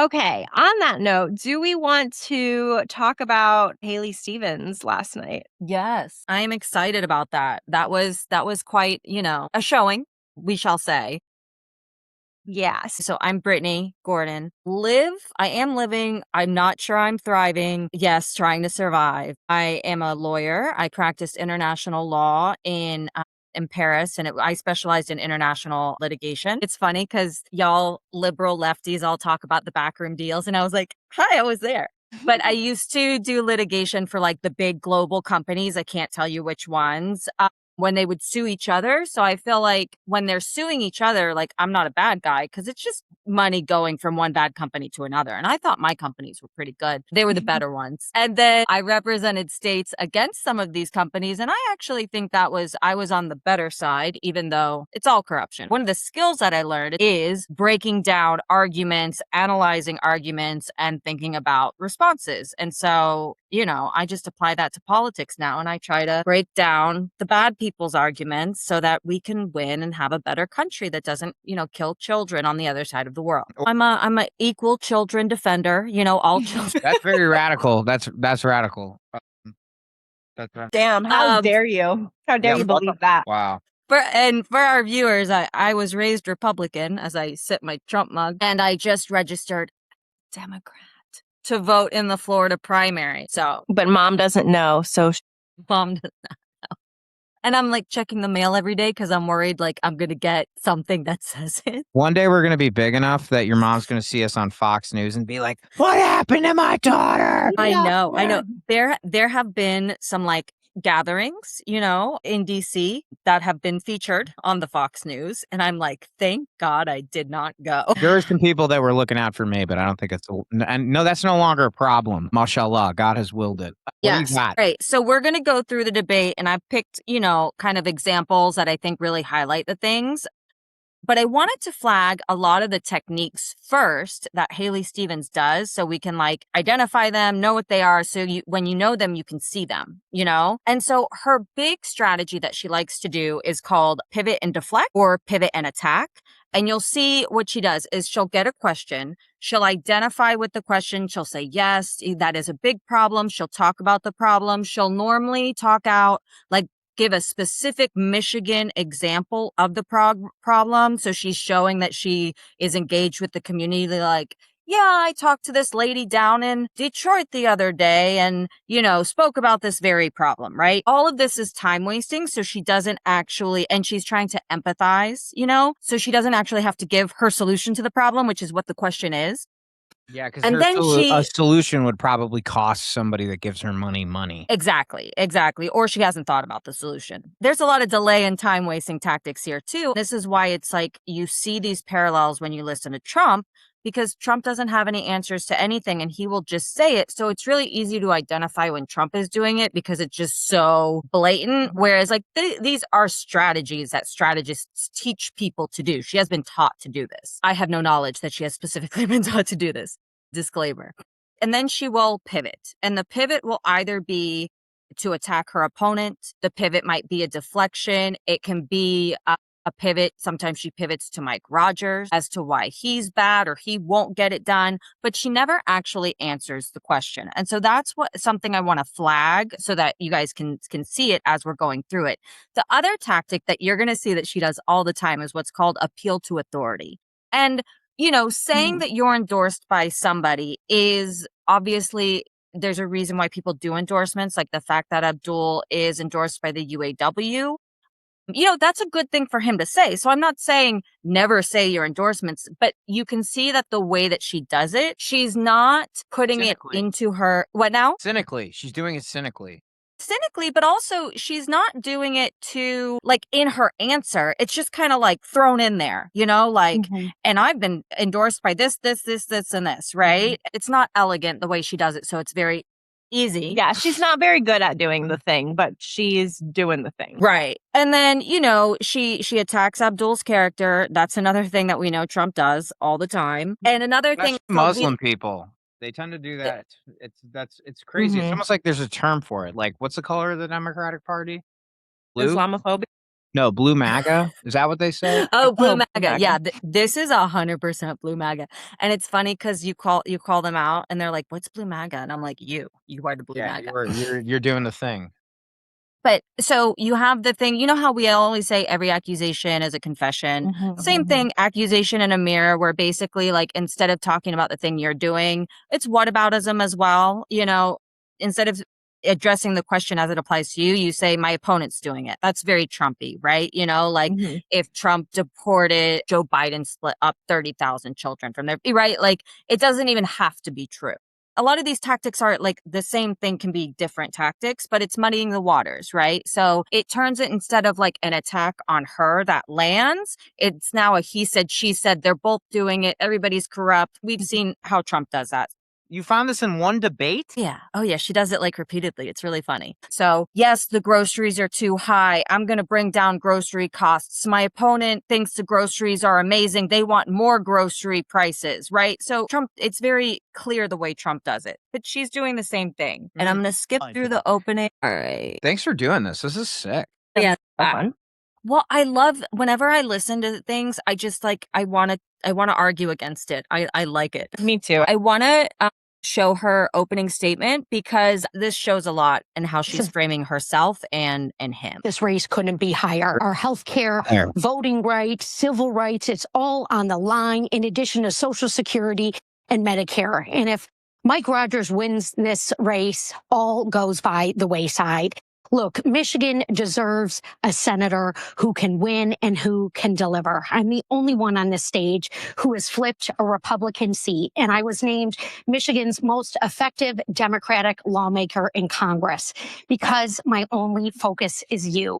Okay, on that note, do we want to talk about Haley Stevens last night? Yes, I am excited about that. That was quite, a showing, we shall say. Yes. So I'm Brittany Gordon. I am living. I'm not sure I'm thriving. Yes, trying to survive. I am a lawyer. I practiced international law in Paris, and I specialized in international litigation. It's funny because y'all liberal lefties all talk about the backroom deals, and I was like, hi, I was there. But I used to do litigation for like the big global companies. I can't tell you which ones. When they would sue each other. So I feel like when they're suing each other, like I'm not a bad guy because it's just money going from one bad company to another. And I thought my companies were pretty good. They were the better ones. And then I represented states against some of these companies. And I actually think I was on the better side, even though it's all corruption. One of the skills that I learned is breaking down arguments, analyzing arguments, and thinking about responses. And so I just apply that to politics now, and I try to break down the bad people's arguments so that we can win and have a better country that doesn't, kill children on the other side of the world. I'm a equal children defender, all children. That's very radical. That's radical. That's right. Damn, how dare you? How dare you believe that? Wow. For our viewers, I was raised Republican as I sip my Trump mug, and I just registered Democrat to vote in the Florida primary. But mom doesn't know, so mom does not know. And I'm like checking the mail every day because I'm worried like I'm going to get something that says it. One day we're going to be big enough that your mom's going to see us on Fox News and be like, what happened to my daughter? I know. There have been some like gatherings, in DC that have been featured on the Fox News. And I'm like, thank God I did not go. There were some people that were looking out for me, but I don't think and no, that's no longer a problem. Mashallah, God has willed it. Yes. Right. So we're going to go through the debate, and I picked, kind of examples that I think really highlight the things. But I wanted to flag a lot of the techniques first that Haley Stevens does so we can like identify them, know what they are. So when you know them, you can see them, And so her big strategy that she likes to do is called pivot and deflect or pivot and attack. And you'll see what she does is she'll get a question. She'll identify with the question. She'll say, yes, that is a big problem. She'll talk about the problem. She'll normally talk out like give a specific Michigan example of the problem. So she's showing that she is engaged with the community. Like, yeah, I talked to this lady down in Detroit the other day and, spoke about this very problem, right? All of this is time wasting. So she doesn't actually, and she's trying to empathize, so she doesn't actually have to give her solution to the problem, which is what the question is. Yeah, because a solution would probably cost somebody that gives her money. Exactly. Or she hasn't thought about the solution. There's a lot of delay and time wasting tactics here too. This is why it's like you see these parallels when you listen to Trump, because Trump doesn't have any answers to anything and he will just say it. So it's really easy to identify when Trump is doing it because it's just so blatant. Whereas like these are strategies that strategists teach people to do. She has been taught to do this. I have no knowledge that she has specifically been taught to do this. Disclaimer. And then she will pivot. And the pivot will either be to attack her opponent. The pivot might be a deflection. It can be a pivot. Sometimes she pivots to Mike Rogers as to why he's bad or he won't get it done, but she never actually answers the question. And so that's something I want to flag so that you guys can see it as we're going through it. The other tactic that you're going to see that she does all the time is what's called appeal to authority. And saying that you're endorsed by somebody is obviously there's a reason why people do endorsements, like the fact that Abdul is endorsed by the UAW. That's a good thing for him to say. So I'm not saying never say your endorsements, but you can see that the way that she does it, she's not putting cynically. It into her. What now? Cynically. She's doing it cynically. But also she's not doing it to like in her answer. It's just kind of like thrown in there, and I've been endorsed by this, and this, right? Mm-hmm. It's not elegant the way she does it. So it's very easy. Yeah, she's not very good at doing the thing, but she's doing the thing. Right. And then, she attacks Abdul's character. That's another thing that we know Trump does all the time. And another thing, Muslim people. They tend to do that. It's crazy. Mm-hmm. It's almost like there's a term for it. Like, what's the color of the Democratic Party? Blue? Islamophobic. No, blue MAGA. Is that what they say? Oh, blue Oh, blue MAGA. Yeah, MAGA. this is 100% blue MAGA. And it's funny because you call them out and they're like, "What's blue MAGA?" And I'm like, You are the blue Yeah, MAGA. you're doing the thing. But so you have the thing, you know how we always say every accusation is a confession? Same thing, accusation in a mirror, where basically, like, instead of talking about the thing you're doing, it's whataboutism as well. Instead of addressing the question as it applies to you, you say, my opponent's doing it. That's very Trumpy, right? Like if Trump deported, Joe Biden split up 30,000 children from there, right? Like, it doesn't even have to be true. A lot of these tactics are like the same thing can be different tactics, but it's muddying the waters, right? So it turns it, instead of like an attack on her that lands, it's now a he said, she said, they're both doing it. Everybody's corrupt. We've seen how Trump does that. You found this in one debate? Yeah. Oh, yeah. She does it like repeatedly. It's really funny. So, yes, the groceries are too high. I'm going to bring down grocery costs. My opponent thinks the groceries are amazing. They want more grocery prices, right? So, Trump, it's very clear the way Trump does it. But she's doing the same thing. And I'm going to skip through the opening. All right. Thanks for doing this. This is sick. Yeah. Fun. Well, I love whenever I listen to things, I just like, I want to argue against it. I like it. Me too. I want to show her opening statement because this shows a lot in how she's framing herself and him. This race couldn't be higher. Our healthcare, voting rights, civil rights, it's all on the line, in addition to Social Security and Medicare. And if Mike Rogers wins this race, all goes by the wayside. Look, Michigan deserves a senator who can win and who can deliver. I'm the only one on this stage who has flipped a Republican seat, and I was named Michigan's most effective Democratic lawmaker in Congress because my only focus is you.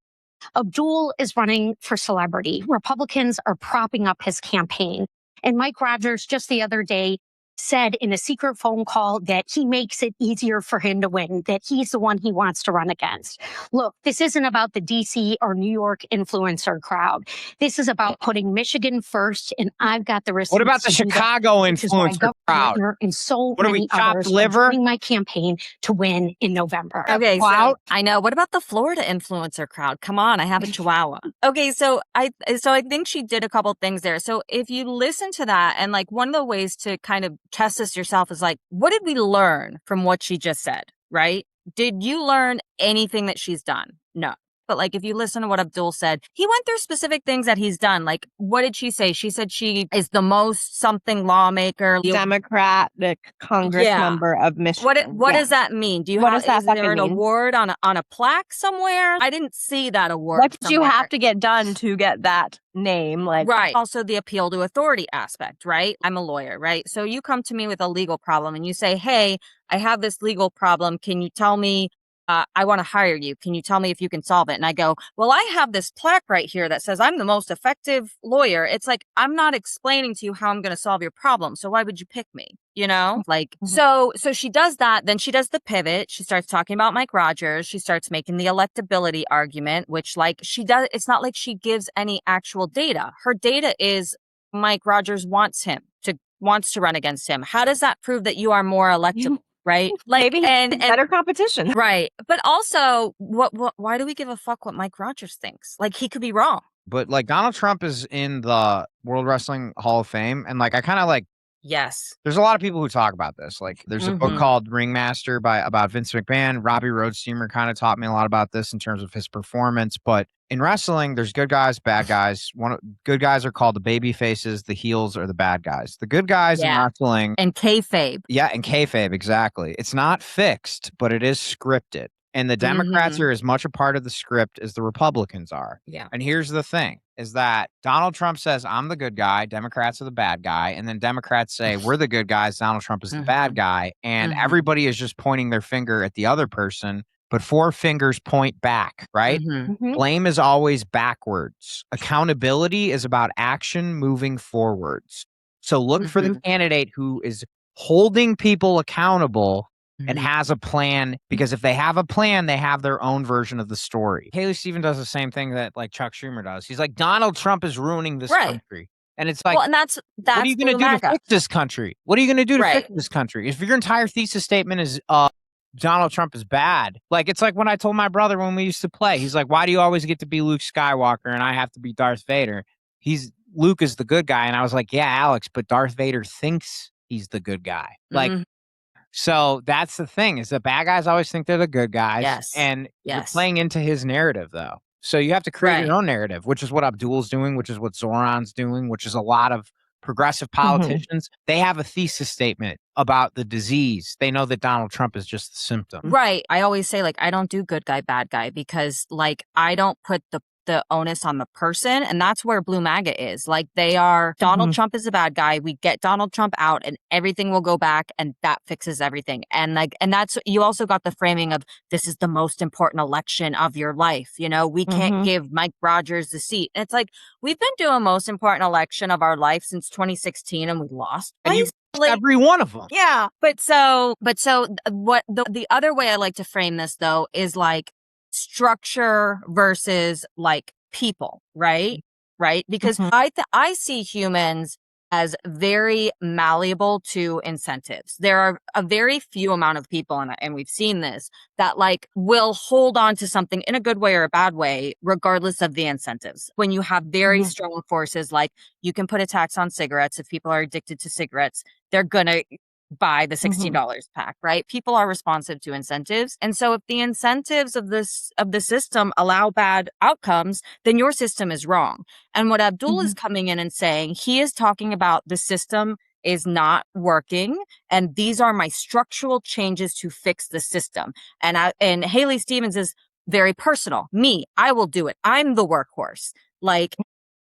Abdul is running for celebrity. Republicans are propping up his campaign. And Mike Rogers just the other day said in a secret phone call that he makes it easier for him to win, that he's the one he wants to run against. Look, this isn't about the DC or New York influencer crowd. This is about putting Michigan first, and I've got the receipts. What about the Chicago influencer crowd? And so what are we, many chopped others liver? are joining my campaign to win in November. Okay, so I know. What about the Florida influencer crowd? Come on, I have a chihuahua. Okay, so I think she did a couple things there. So if you listen to that, and like one of the ways to kind of test this yourself is like, what did we learn from what she just said, right? Did you learn anything that she's done? No. But like, if you listen to what Abdul said, he went through specific things that he's done. Like, what did she say? She said she is the most something lawmaker. Democratic Congress member of Michigan. What does that mean? Do you what have, does that is there an mean? award on a plaque somewhere? I didn't see that award. What did you somewhere. have to get done to get that name? Like, right. Also the appeal to authority aspect, right? I'm a lawyer, right? So you come to me with a legal problem and you say, hey, I have this legal problem. Can you tell me I want to hire you. Can you tell me if you can solve it? And I go, well, I have this plaque right here that says I'm the most effective lawyer. It's like, I'm not explaining to you how I'm going to solve your problem. So why would you pick me? Like, so she does that. Then she does the pivot. She starts talking about Mike Rogers. She starts making the electability argument, which like she does. It's not like she gives any actual data. Her data is Mike Rogers wants to run against him. How does that prove that you are more electable? Right? Like, maybe and better competition. Right. But also, why do we give a fuck what Mike Rogers thinks? Like, he could be wrong. But like, Donald Trump is in the World Wrestling Hall of Fame, and like, I kind of like, yes, there's a lot of people who talk about this. Like, there's a book called Ringmaster about Vince McMahon. Robbie Roadsteamer kind of taught me a lot about this in terms of his performance. But in wrestling, there's good guys, bad guys. Good guys are called the baby faces. The heels are the bad guys. The good guys in wrestling, and kayfabe. Yeah, and kayfabe, exactly. It's not fixed, but it is scripted. And the Democrats are as much a part of the script as the Republicans are. Yeah. And here's the thing, is that Donald Trump says, I'm the good guy, Democrats are the bad guy. And then Democrats say, we're the good guys, Donald Trump is the bad guy. And everybody is just pointing their finger at the other person, but 4 fingers point back, right? Blame is always backwards. Accountability is about action moving forwards. So look for the candidate who is holding people accountable and has a plan, because if they have a plan, they have their own version of the story. Haley Stevens does the same thing that like Chuck Schumer does. He's like, Donald Trump is ruining this country. And it's like, well, and that's what are you going to do to fix this country? What are you going to do to fix this country? If your entire thesis statement is Donald Trump is bad. Like, it's like when I told my brother when we used to play, he's like, why do you always get to be Luke Skywalker and I have to be Darth Vader? Luke is the good guy. And I was like, yeah, Alex, but Darth Vader thinks he's the good guy. Like, so that's the thing, is the bad guys always think they're the good guys. Yes. And you're Yes. playing into his narrative, though. So you have to create your own narrative, which is what Abdul's doing, which is what Zoran's doing, which is a lot of progressive politicians. They have a thesis statement about the disease. They know that Donald Trump is just the symptom. Right. I always say, like, I don't do good guy, bad guy, because, like, I don't put the onus on the person. And that's where Blue MAGA is. Like, they are, Donald Trump is the bad guy. We get Donald Trump out and everything will go back and that fixes everything. And like, and that's, you also got the framing of, this is the most important election of your life. You know, we can't give Mike Rogers the seat. And it's like, we've been doing most important election of our life since 2016 and we lost. And you every one of them. Yeah. But what the other way I like to frame this, though, is like structure versus like people, right? Because I see humans as very malleable to incentives. There are a very few amount of people, and we've seen this, that like will hold on to something in a good way or a bad way, regardless of the incentives. When you have very strong forces, like you can put a tax on cigarettes. If people are addicted to cigarettes, they're going to buy the $16 pack, right? People are responsive to incentives. And so if the incentives of the system allow bad outcomes, then your system is wrong. And what Abdul is coming in and saying, he is talking about the system is not working. And these are my structural changes to fix the system. And Haley Stevens is very personal. Me, I will do it. I'm the workhorse. Like,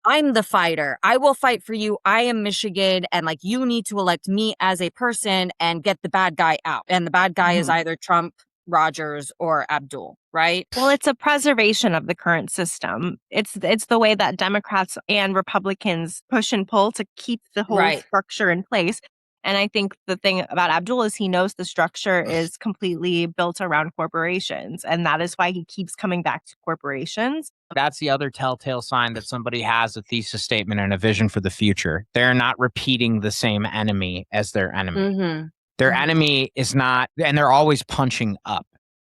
I'm the fighter. I will fight for you. I am Michigan. And like, you need to elect me as a person and get the bad guy out. And the bad guy is either Trump, Rogers, or Abdul, right? Well, it's a preservation of the current system. It's the way that Democrats and Republicans push and pull to keep the whole structure in place. And I think the thing about Abdul is he knows the structure is completely built around corporations. And that is why he keeps coming back to corporations. That's the other telltale sign that somebody has a thesis statement and a vision for the future. They're not repeating the same enemy as their enemy. Their enemy is not, and they're always punching up.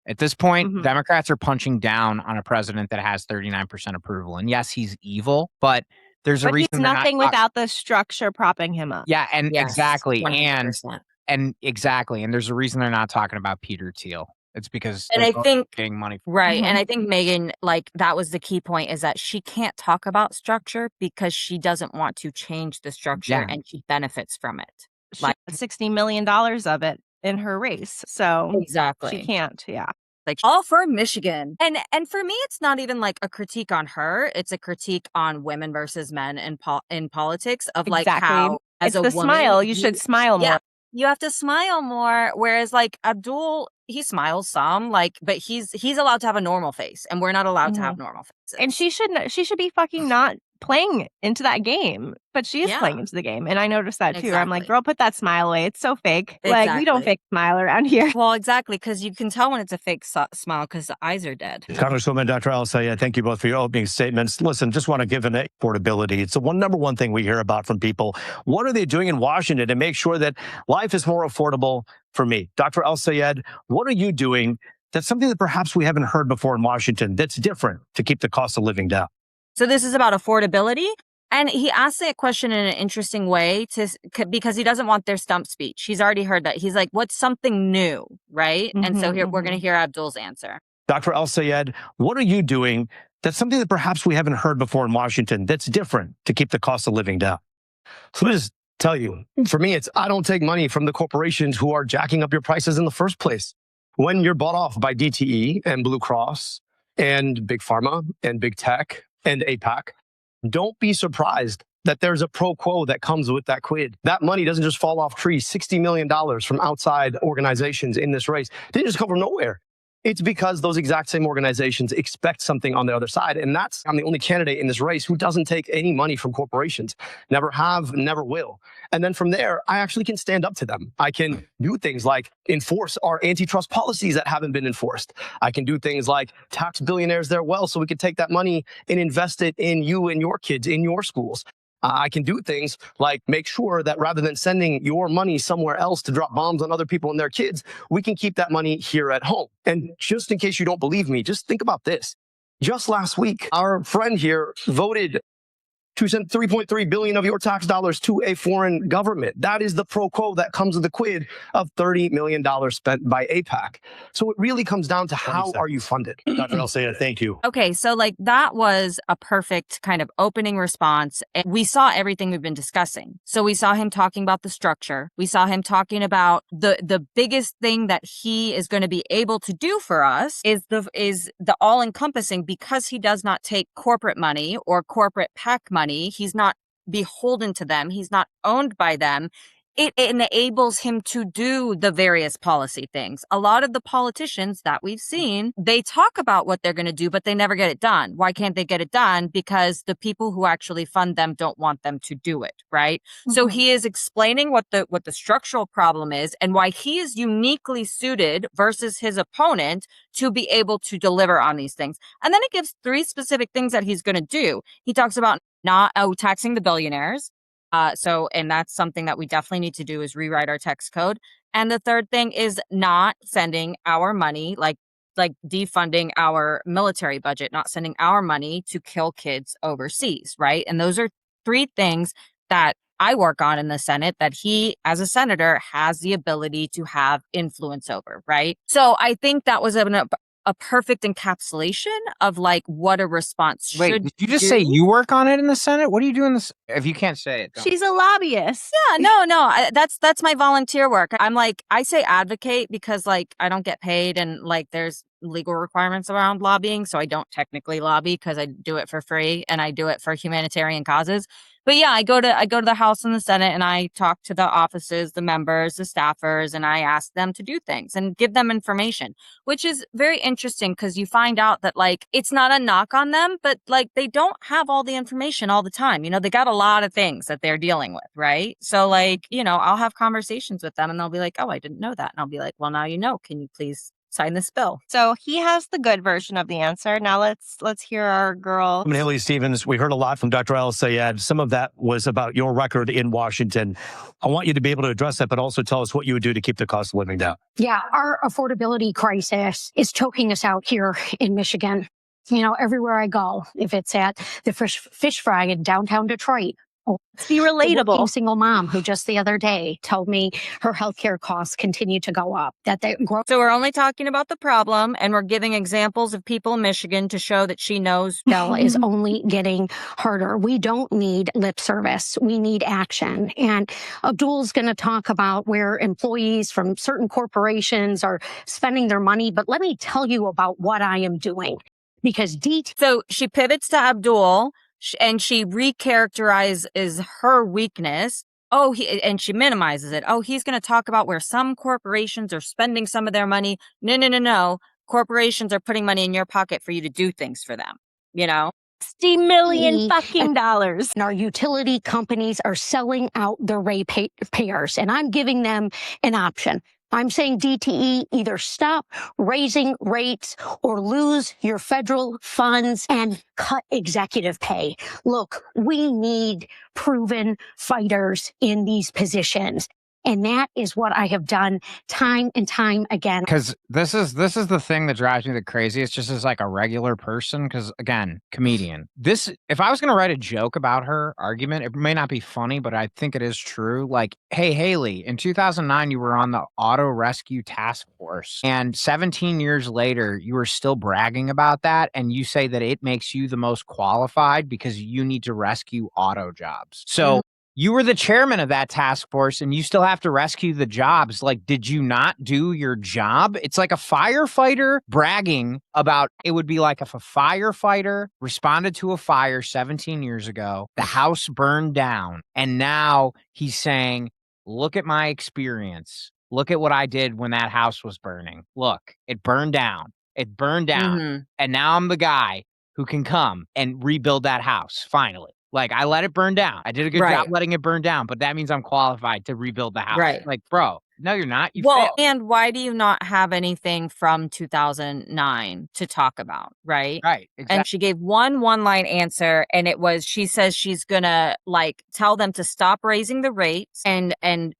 At this point, Democrats are punching down on a president that has 39% approval. And yes, he's evil, but there's a reason he's nothing without the structure propping him up. Yeah, and Yes, exactly. 100%. And exactly. And there's a reason they're not talking about Peter Thiel. It's because and I think getting money. And I think Megan, like, that was the key point, is that she can't talk about structure because she doesn't want to change the structure and she benefits from it. She had $60 million of it in her race. So exactly. She can't. Yeah. Like, all for Michigan. And for me, it's not even like a critique on her. It's a critique on women versus men in politics of like how as it's a the woman, smile. You should smile more. You have to smile more. Whereas like Abdul, he smiles some, like, but he's allowed to have a normal face, and we're not allowed to have normal faces. And she should be fucking not playing into that game, but she is playing into the game. And I noticed that too. I'm like, girl, put that smile away. It's so fake. Like, we don't fake smile around here. Well, exactly. Because you can tell when it's a fake smile because the eyes are dead. Congresswoman Dr. El-Sayed, thank you both for your opening statements. Listen, just want to give an affordability. It's the number one thing we hear about from people. What are they doing in Washington to make sure that life is more affordable for me? Dr. El-Sayed, what are you doing that's something that perhaps we haven't heard before in Washington that's different to keep the cost of living down? So this is about affordability. And he asked that question in an interesting way because he doesn't want their stump speech. He's already heard that. He's like, what's something new, right? And so here we're going to hear Abdul's answer. Dr. El-Sayed, what are you doing that's something that perhaps we haven't heard before in Washington that's different to keep the cost of living down? So let me just tell you, for me, I don't take money from the corporations who are jacking up your prices in the first place. When you're bought off by DTE and Blue Cross and Big Pharma and Big Tech and AIPAC, don't be surprised that there's a pro quo that comes with that quid. That money doesn't just fall off trees. $60 million from outside organizations in this race didn't just come from nowhere. It's because those exact same organizations expect something on the other side. And I'm the only candidate in this race who doesn't take any money from corporations. Never have, never will. And then from there, I actually can stand up to them. I can do things like enforce our antitrust policies that haven't been enforced. I can do things like tax billionaires their wealth so we can take that money and invest it in you and your kids, in your schools. I can do things like make sure that rather than sending your money somewhere else to drop bombs on other people and their kids, we can keep that money here at home. And just in case you don't believe me, just think about this. Just last week, our friend here voted to send 3.3 billion of your tax dollars to a foreign government. That is the pro quo that comes with the quid of $30 million spent by AIPAC. So it really comes down to how are you funded? Dr. El-Sayed, thank you. Okay, so like that was a perfect kind of opening response. We saw everything we've been discussing. So we saw him talking about the structure. We saw him talking about the biggest thing that he is going to be able to do for us is the all-encompassing, because he does not take corporate money or corporate PAC money. He's not beholden to them. He's not owned by them. It enables him to do the various policy things. A lot of the politicians that we've seen, they talk about what they're going to do, but they never get it done. Why can't they get it done? Because the people who actually fund them don't want them to do it, right? Mm-hmm. So he is explaining what the structural problem is and why he is uniquely suited versus his opponent to be able to deliver on these things. And then it gives 3 specific things that he's going to do. He talks about not taxing the billionaires. And that's something that we definitely need to do is rewrite our tax code. And the third thing is not sending our money, like defunding our military budget, not sending our money to kill kids overseas, right? And those are 3 things that I work on in the Senate that he, as a senator, has the ability to have influence over, right? So I think that was a perfect encapsulation of like what a response should Wait, did you just say you work on it in the Senate? What are you doing this? If you can't say it, don't. She's a lobbyist. Yeah, no. That's my volunteer work. I'm like, I say advocate because like I don't get paid and like there's legal requirements around lobbying. So I don't technically lobby because I do it for free and I do it for humanitarian causes. But yeah, I go to the House and the Senate and I talk to the offices, the members, the staffers, and I ask them to do things and give them information, which is very interesting because you find out that like it's not a knock on them, but like they don't have all the information all the time. You know, they got a lot of things that they're dealing with, right? So like, you know, I'll have conversations with them and they'll be like, oh, I didn't know that. And I'll be like, well, now you know, can you please sign this bill? So he has the good version of the answer. Now let's hear our girl. I'm Haley Stevens. We heard a lot from Dr. El-Sayed. Some of that was about your record in Washington. I want you to be able to address that, but also tell us what you would do to keep the cost of living down. Yeah, our affordability crisis is choking us out here in Michigan. You know, everywhere I go, if it's at the fish fry in downtown Detroit, let's be relatable. A single mom who just the other day told me her healthcare costs continue to go up. So we're only talking about the problem, and we're giving examples of people in Michigan to show that she knows. Bill is only getting harder. We don't need lip service. We need action. And Abdul's going to talk about where employees from certain corporations are spending their money. But let me tell you about what I am doing. Because So she pivots to Abdul. And she recharacterizes her weakness. And she minimizes it. Oh, he's going to talk about where some corporations are spending some of their money. No. Corporations are putting money in your pocket for you to do things for them, you know? $60 million fucking dollars. And our utility companies are selling out their ratepayers, and I'm giving them an option. I'm saying DTE, either stop raising rates or lose your federal funds and cut executive pay. Look, we need proven fighters in these positions. And that is what I have done time and time again. Because this is the thing that drives me the craziest, just as like a regular person. Because again, comedian. If I was going to write a joke about her argument, it may not be funny, but I think it is true. Like, hey, Haley, in 2009, you were on the Auto Rescue Task Force. And 17 years later, you were still bragging about that. And you say that it makes you the most qualified because you need to rescue auto jobs. So you were the chairman of that task force and you still have to rescue the jobs. Like, did you not do your job? It's like a firefighter bragging about, it would be like if a firefighter responded to a fire 17 years ago, the house burned down, and now he's saying, look at my experience. Look at what I did when that house was burning. Look, it burned down. It burned down. Mm-hmm. And now I'm the guy who can come and rebuild that house, finally. Like, I let it burn down. I did a good job letting it burn down, but that means I'm qualified to rebuild the house. Right. Like, bro, No, you're not. You well, failed. and why do you not have anything from 2009 to talk about, right? Right, exactly. And she gave one-line answer, and it was, she says she's gonna like tell them to stop raising the rates and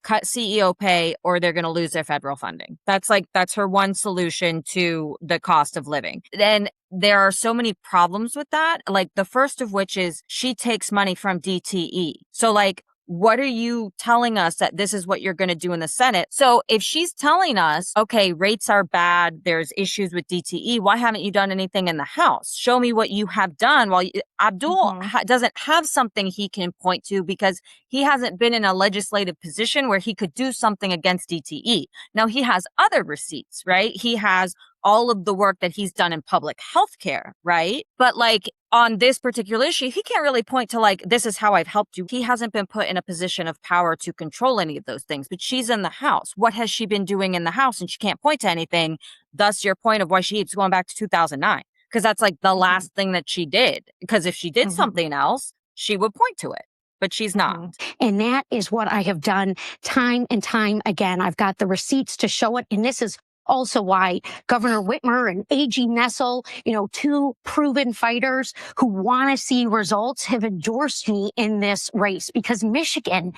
cut CEO pay, or they're gonna lose their federal funding. That's her one solution to the cost of living. And there are so many problems with that. Like the first of which is she takes money from DTE. So like, what are you telling us that this is what you're going to do in the Senate? So if she's telling us, okay, rates are bad, there's issues with DTE, why haven't you done anything in the House? Show me what you have done. Well, Abdul doesn't have something he can point to because he hasn't been in a legislative position where he could do something against DTE. Now he has other receipts, right? He has all of the work that he's done in public health care, right? But like on this particular issue, he can't really point to like, this is how I've helped you. He hasn't been put in a position of power to control any of those things, but she's in the House. What has she been doing in the House? And she can't point to anything. Thus your point of why she keeps going back to 2009, because that's like the last thing that she did. Because if she did something else, she would point to it. But she's not. And that is what I have done time and time again. I've got the receipts to show it. And this is also why Governor Whitmer and AG Nessel, two proven fighters who want to see results, have endorsed me in this race, because Michigan,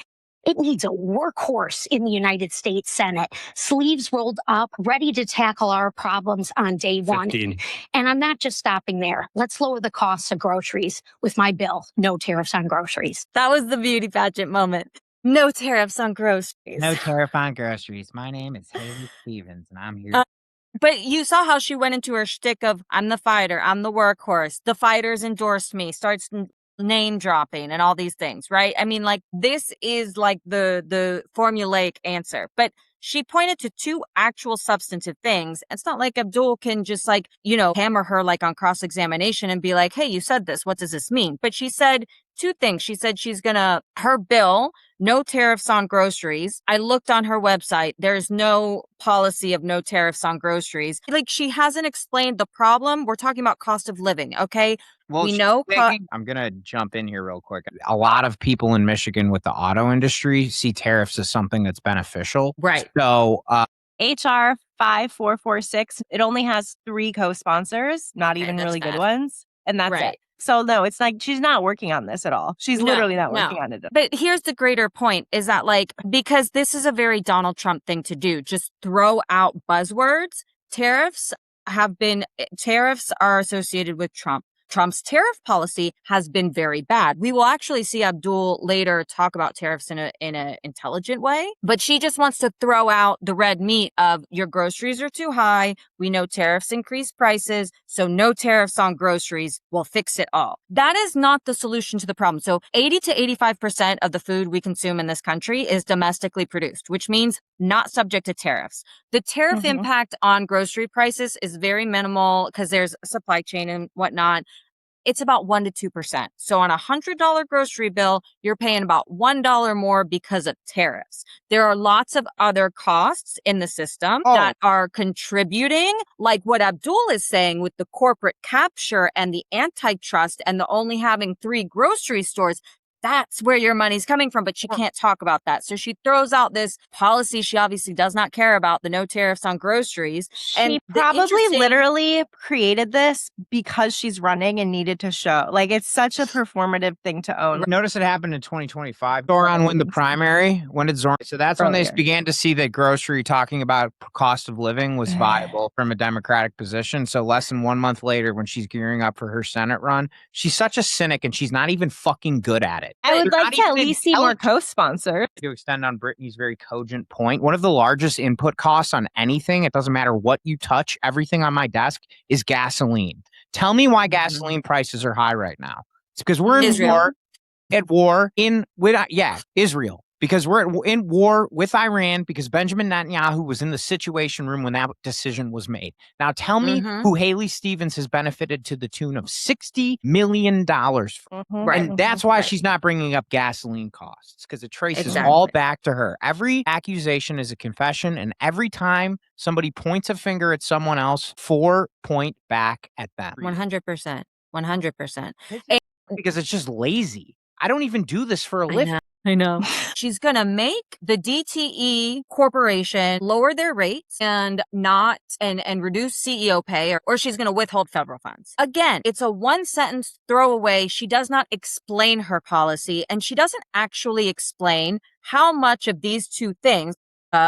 it needs a workhorse in the United States Senate, sleeves rolled up, ready to tackle our problems on day one. 15. And I'm not just stopping there. Let's lower the cost of groceries with my bill, no tariffs on groceries. That was the beauty pageant moment. No tariffs on groceries. No tariff on groceries. My name is Haley Stevens, and I'm here. But you saw how she went into her shtick of, I'm the fighter, I'm the workhorse, the fighters endorsed me, starts name dropping and all these things, right? I mean, like, this is like the formulaic answer. But she pointed to two actual substantive things. It's not like Abdul can just like, hammer her like on cross-examination and be like, hey, you said this. What does this mean? But she said two things. She said her bill, no tariffs on groceries. I looked on her website. There's no policy of no tariffs on groceries. Like, she hasn't explained the problem. We're talking about cost of living, okay? Well, we know. I'm going to jump in here real quick. A lot of people in Michigan with the auto industry see tariffs as something that's beneficial. Right. So, HR 5446, it only has 3 co-sponsors, not even really good ones. And that's it. So no, it's like she's not working on this at all. She's literally not working on it. But here's the greater point is that, like, because this is a very Donald Trump thing to do, just throw out buzzwords. Tariffs are associated with Trump. Trump's tariff policy has been very bad. We will actually see Abdul later talk about tariffs in a intelligent way, but she just wants to throw out the red meat of your groceries are too high. We know tariffs increase prices, so no tariffs on groceries will fix it all. That is not the solution to the problem. So 80 to 85% of the food we consume in this country is domestically produced, which means not subject to tariffs. The tariff impact on grocery prices is very minimal because there's supply chain and whatnot. It's about 1% to 2%. So on a $100 grocery bill, you're paying about $1 more because of tariffs. There are lots of other costs in the system that are contributing, like what Abdul is saying with the corporate capture and the antitrust and the only having 3 grocery stores. That's where your money's coming from, but she can't talk about that. So she throws out this policy she obviously does not care about, the no tariffs on groceries. She probably literally created this because she's running and needed to show. Like, it's such a performative thing to own. Notice it happened in 2025. Zoran won the primary. When did Zoran? So that's when they began to see that grocery talking about cost of living was viable from a Democratic position. So less than 1 month later, when she's gearing up for her Senate run, she's such a cynic and she's not even fucking good at it. I would like to at least see more co-sponsors. To extend on Brittany's very cogent point, one of the largest input costs on anything, it doesn't matter what you touch, everything on my desk is gasoline. Tell me why gasoline prices are high right now. It's because we're in Israel. Because we're in war with Iran, because Benjamin Netanyahu was in the Situation Room when that decision was made. Now tell me who Haley Stevens has benefited to the tune of $60 million. And that's why she's not bringing up gasoline costs, because it traces all back to her. Every accusation is a confession, and every time somebody points a finger at someone else, 4 point back at them. 100%. 100%. Because it's just lazy. I don't even do this for a living. I know. She's going to make the DTE corporation lower their rates and reduce CEO pay, or she's going to withhold federal funds. Again, it's a one sentence throwaway. She does not explain her policy, and she doesn't actually explain how much of these two things,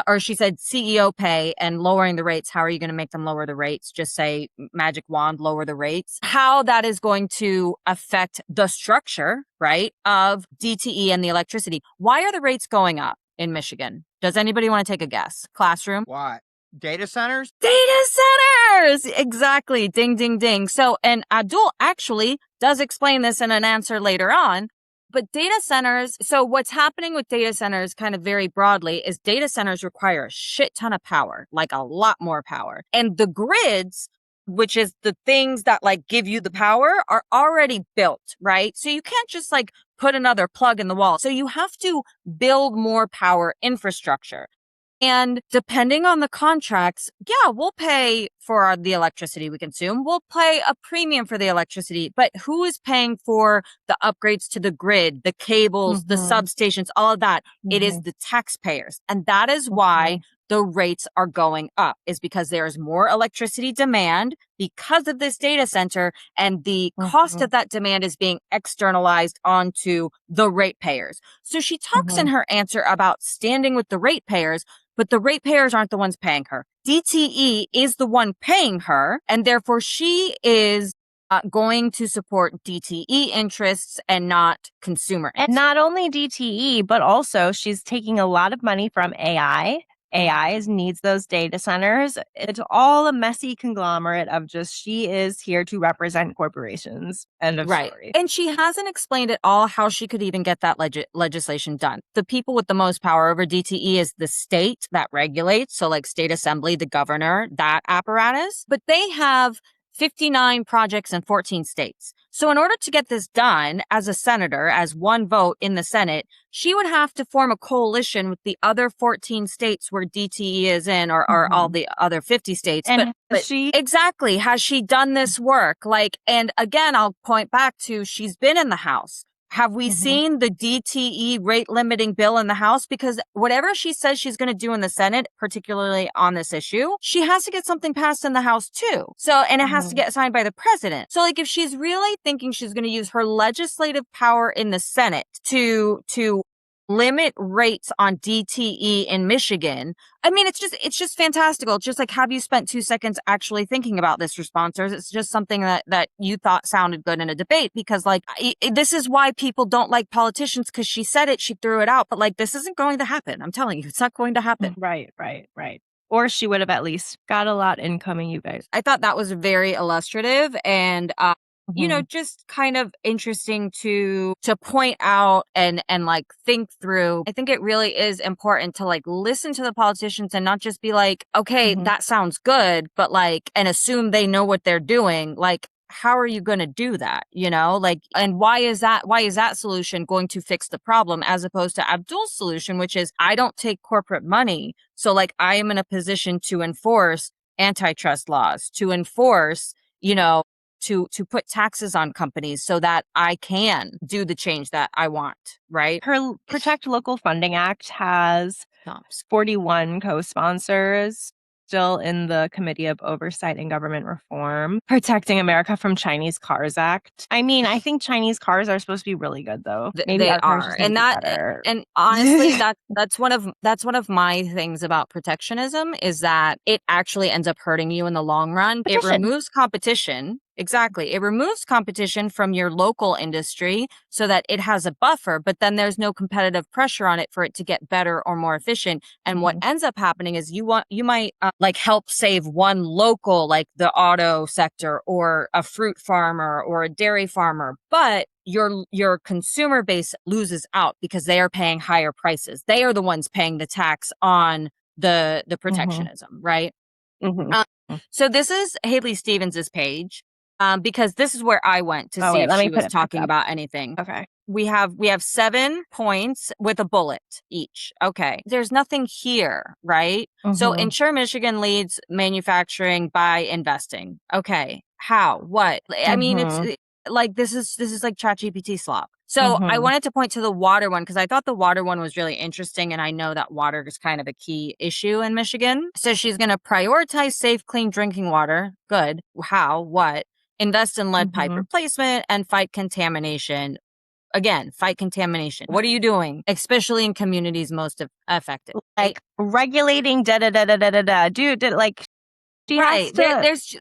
or she said CEO pay and lowering the rates. How are you going to make them lower the rates? Just say magic wand, lower the rates. How that is going to affect the structure, right, of DTE and the electricity. Why are the rates going up in Michigan? Does anybody want to take a guess? Classroom? Why? Data centers? Data centers! Exactly. Ding, ding, ding. So, and Abdul actually does explain this in an answer later on. But data centers, so what's happening with data centers kind of very broadly is data centers require a shit ton of power, like a lot more power. And the grids, which is the things that like give you the power, are already built, right? So you can't just like put another plug in the wall. So you have to build more power infrastructure. And depending on the contracts, yeah, we'll pay for the electricity we consume. We'll pay a premium for the electricity. But who is paying for the upgrades to the grid, the cables, the substations, all of that? It is the taxpayers. And that is why the rates are going up, is because there is more electricity demand because of this data center, and the cost of that demand is being externalized onto the ratepayers. So she talks in her answer about standing with the ratepayers, but the ratepayers aren't the ones paying her. DTE is the one paying her, and therefore she is going to support DTE interests and not consumer interests. And not only DTE, but also she's taking a lot of money from AI. AI needs those data centers. It's all a messy conglomerate of just she is here to represent corporations. End of story. And she hasn't explained at all how she could even get that legislation done. The people with the most power over DTE is the state that regulates. So like state assembly, the governor, that apparatus. But they have 59 projects in 14 states. So in order to get this done as a senator, as one vote in the Senate, she would have to form a coalition with the other 14 states where DTE is in, or all the other 50 states. And exactly. Has she done this work? And again, I'll point back to, she's been in the House. Have we seen the DTE rate limiting bill in the House? Because whatever she says she's going to do in the Senate, particularly on this issue, she has to get something passed in the House too. So, and it has to get signed by the president. So like if she's really thinking she's going to use her legislative power in the Senate to limit rates on DTE in Michigan, I mean, it's just fantastical. It's just like, have you spent 2 seconds actually thinking about this response? Or is it just something that you thought sounded good in a debate? Because like, this is why people don't like politicians, because she said it, she threw it out, but like, this isn't going to happen. I'm telling you, it's not going to happen. Right. Or she would have at least got a lot incoming, you guys. I thought that was very illustrative and, you know, just kind of interesting to point out and like think through. I think it really is important to like listen to the politicians and not just be like, okay, that sounds good, but like, and assume they know what they're doing. Like, how are you going to do that? You know, like, and why is that solution going to fix the problem, as opposed to Abdul's solution, which is, I don't take corporate money. So like, I am in a position to enforce antitrust laws, to enforce, you know, to put taxes on companies so that I can do the change that I want, right? Her Protect Local Funding Act has 41 co-sponsors, still in the Committee of Oversight and Government Reform. Protecting America from Chinese Cars Act. I mean, I think Chinese cars are supposed to be really good, though. Maybe they are, and and honestly, that's one of my things about protectionism, is that it actually ends up hurting you in the long run. It removes competition. Exactly. It removes competition from your local industry so that it has a buffer, but then there's no competitive pressure on it for it to get better or more efficient. And what ends up happening is you might like help save one local, like the auto sector or a fruit farmer or a dairy farmer, but your consumer base loses out because they are paying higher prices. They are the ones paying the tax on the protectionism, right? So this is Haley Stevens's page. Because this is where I went to see if she was talking about anything. Okay. We have 7 points with a bullet each. Okay. There's nothing here, right? So Insure Michigan leads manufacturing by investing. Okay. How? What? I mean, it's like, this is like ChatGPT slop. So I wanted to point to the water one because I thought the water one was really interesting. And I know that water is kind of a key issue in Michigan. So she's going to prioritize safe, clean drinking water. Good. How? What? Invest in lead pipe replacement and fight contamination. Again, fight contamination. What are you doing, especially in communities most affected? Like regulating dude, like she has to, there's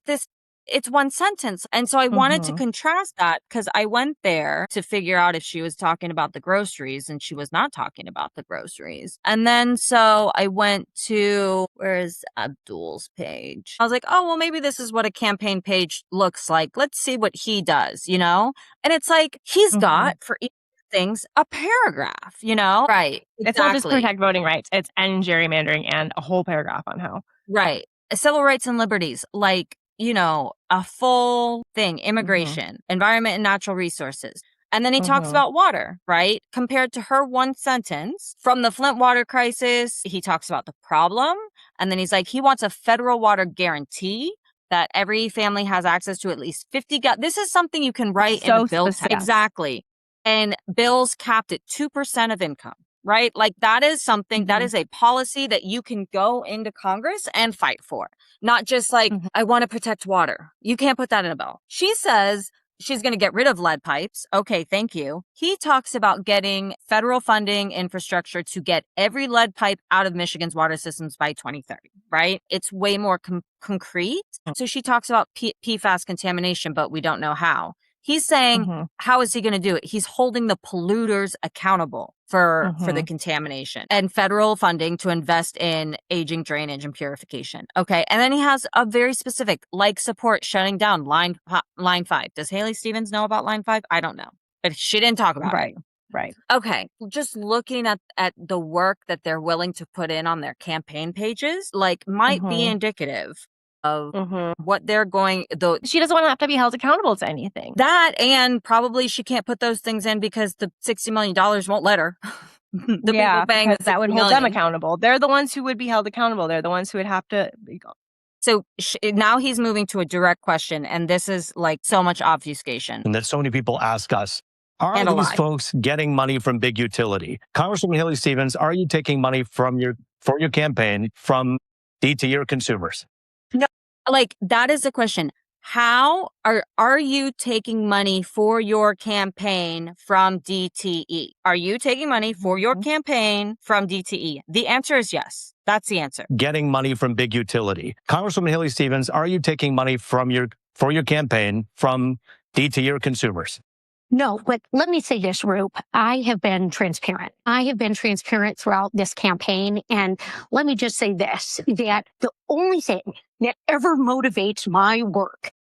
this. It's one sentence. And so I wanted to contrast that because I went there to figure out if she was talking about the groceries, and she was not talking about the groceries. And then so I went to, where's Abdul's page? I was like, oh, well, maybe this is what a campaign page looks like. Let's see what he does, you know? And it's like, he's got for each things a paragraph, you know? Right. Exactly. It's not just protect voting rights. It's end gerrymandering and a whole paragraph on how. Right. Civil rights and liberties, like, you know, a full thing, immigration, environment and natural resources. And then he talks about water, right? Compared to her one sentence from the Flint water crisis, he talks about the problem. And then he's like, he wants a federal water guarantee that every family has access to at least 50 gallons. This is something you can write in a bill. Exactly. And bills capped at 2% of income. Right? Like that is something that is a policy that you can go into Congress and fight for. Not just like, I want to protect water. You can't put that in a bill. She says she's going to get rid of lead pipes. Okay, thank you. He talks about getting federal funding infrastructure to get every lead pipe out of Michigan's water systems by 2030, right? It's way more concrete. So she talks about PFAS contamination, but we don't know how. He's saying, how is he going to do it? He's holding the polluters accountable for the contamination and federal funding to invest in aging drainage and purification. Okay. And then he has a very specific, like support shutting down line 5. Does Haley Stevens know about line 5? I don't know, but she didn't talk about it. Right. Okay. Just looking at the work that they're willing to put in on their campaign pages, like might be indicative of what they're going, though. She doesn't want to have to be held accountable to anything. That, and probably she can't put those things in because the $60 million won't let her. People paying that would hold them accountable. They're the ones who would be held accountable. They're the ones who would have to. So now he's moving to a direct question, and this is like so much obfuscation. And that so many people ask us, are these folks getting money from big utility? Congresswoman Haley Stevens, are you taking money for your campaign from DTE or consumers? No, like that is the question. How are you taking money for your campaign from DTE? Are you taking money for your campaign from DTE? The answer is yes. That's the answer. Getting money from big utility. Congresswoman Haley Stevens, are you taking money for your campaign from DTE or consumers? No, but let me say this, Roop. I have been transparent. I have been transparent throughout this campaign. And let me just say this, that the only thing that ever motivates my work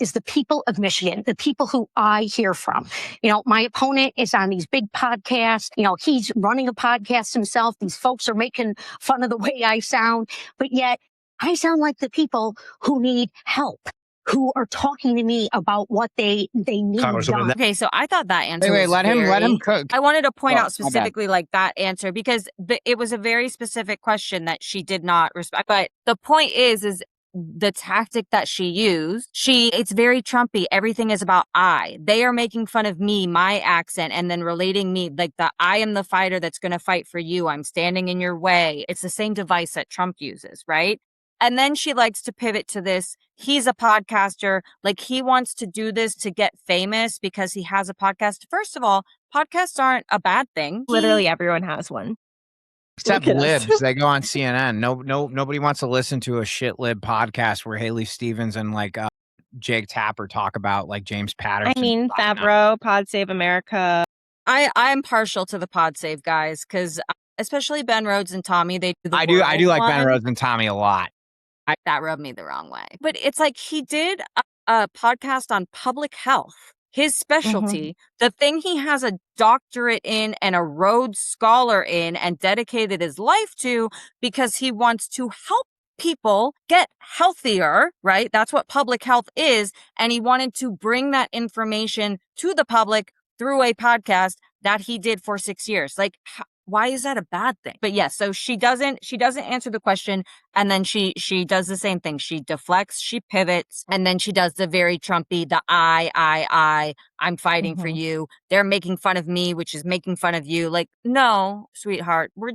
is the people of Michigan, the people who I hear from. You know, my opponent is on these big podcasts. You know, he's running a podcast himself. These folks are making fun of the way I sound, but yet I sound like the people who need help, who are talking to me about what they need done. Okay, so I thought that answer Wait, let him cook. I wanted to point out specifically like that answer because it was a very specific question that she did not respect. But the point is the tactic that she used, it's very Trumpy. Everything is about I. They are making fun of me, my accent, and then relating me like I am the fighter that's going to fight for you. I'm standing in your way. It's the same device that Trump uses, right? And then she likes to pivot to this. He's a podcaster. Like he wants to do this to get famous because he has a podcast. First of all, podcasts aren't a bad thing. Literally everyone has one. Except libs. They go on CNN. Nobody wants to listen to a shit lib podcast where Haley Stevens and like Jake Tapper talk about like James Patterson. I mean, Favreau, Pod Save America. I'm partial to the Pod Save guys because especially Ben Rhodes and Tommy, they do the I do like Ben Rhodes and Tommy a lot. That rubbed me the wrong way. But it's like he did a podcast on public health. His specialty, the thing he has a doctorate in and a Rhodes Scholar in and dedicated his life to because he wants to help people get healthier, right? That's what public health is. And he wanted to bring that information to the public through a podcast that he did for 6 years. Like, why is that a bad thing? But yes, so she doesn't answer the question, and then she does the same thing. She deflects, she pivots, and then she does the very Trumpy, the I'm fighting for you. They're making fun of me, which is making fun of you. Like, no, sweetheart, we're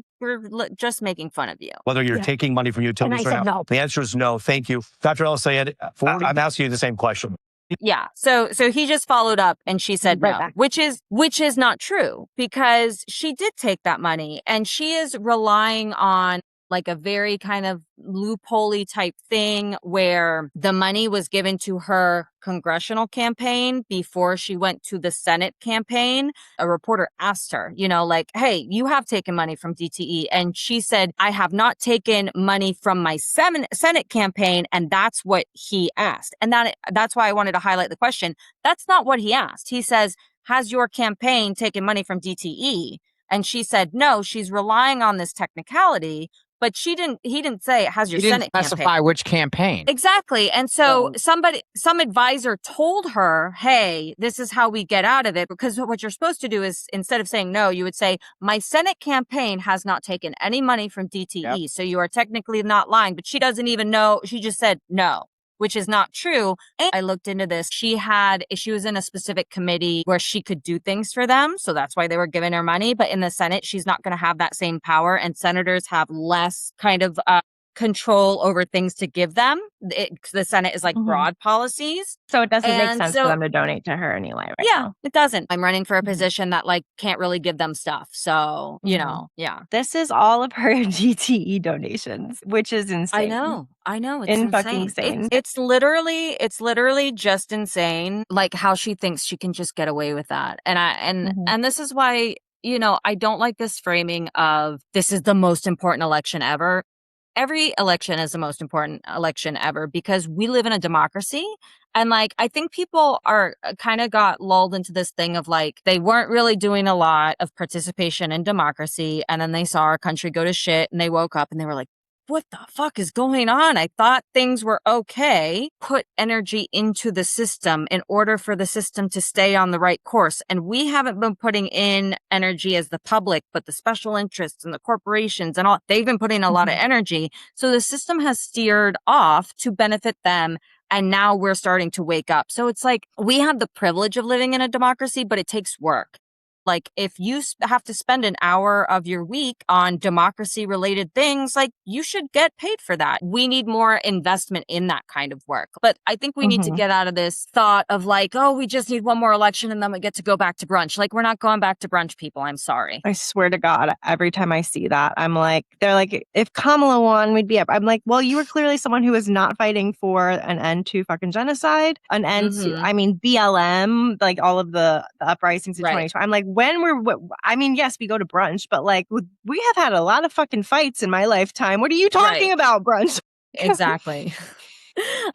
just making fun of you. Whether you're taking money from utilities or not. No. The answer is no. Thank you. Dr. El-Sayed, I'm asking you the same question. Yeah. So he just followed up and she said no, which is not true, because she did take that money and she is relying on like a very kind of loophole-y type thing where the money was given to her congressional campaign before she went to the Senate campaign. A reporter asked her, like, hey, you have taken money from DTE. And she said, I have not taken money from my Senate campaign. And that's what he asked. And that's why I wanted to highlight the question. That's not what he asked. He says, has your campaign taken money from DTE? And she said, no, she's relying on this technicality. But he didn't say, has your Senate campaign. Specify which campaign. Exactly. And so some advisor told her, hey, this is how we get out of it. Because what you're supposed to do is, instead of saying no, you would say, my Senate campaign has not taken any money from DTE. Yep. So you are technically not lying. But she doesn't even know. She just said no, which is not true. And I looked into this. She was in a specific committee where she could do things for them. So that's why they were giving her money. But in the Senate, she's not going to have that same power. And senators have less kind of control over things to give them. The Senate is like broad policies. So it doesn't make sense for them to donate to her anyway, right? Yeah, now. It doesn't. I'm running for a position that like can't really give them stuff. So, yeah. This is all of her DTE donations, which is insane. I know. It's insane. Fucking insane. It's literally just insane. Like how she thinks she can just get away with that. And this is why, I don't like this framing of this is the most important election ever. Every election is the most important election ever because we live in a democracy. And like, I think people are kind of got lulled into this thing of like, they weren't really doing a lot of participation in democracy. And then they saw our country go to shit and they woke up and they were like, what the fuck is going on? I thought things were okay. Put energy into the system in order for the system to stay on the right course. And we haven't been putting in energy as the public, but the special interests and the corporations and all, they've been putting a lot of energy. So the system has steered off to benefit them. And now we're starting to wake up. So it's like we have the privilege of living in a democracy, but it takes work. Like if you have to spend an hour of your week on democracy related things, like you should get paid for that. We need more investment in that kind of work. But I think we need to get out of this thought of like, oh, we just need one more election and then we get to go back to brunch. Like we're not going back to brunch, people. I'm sorry. I swear to God, every time I see that, I'm like, they're like, if Kamala won, we'd be up. I'm like, well, you were clearly someone who was not fighting for an end to fucking genocide, an end to, BLM, like all of the uprisings in 2020. I'm like, yes, we go to brunch, but like we have had a lot of fucking fights in my lifetime. What are you talking about, brunch? Exactly.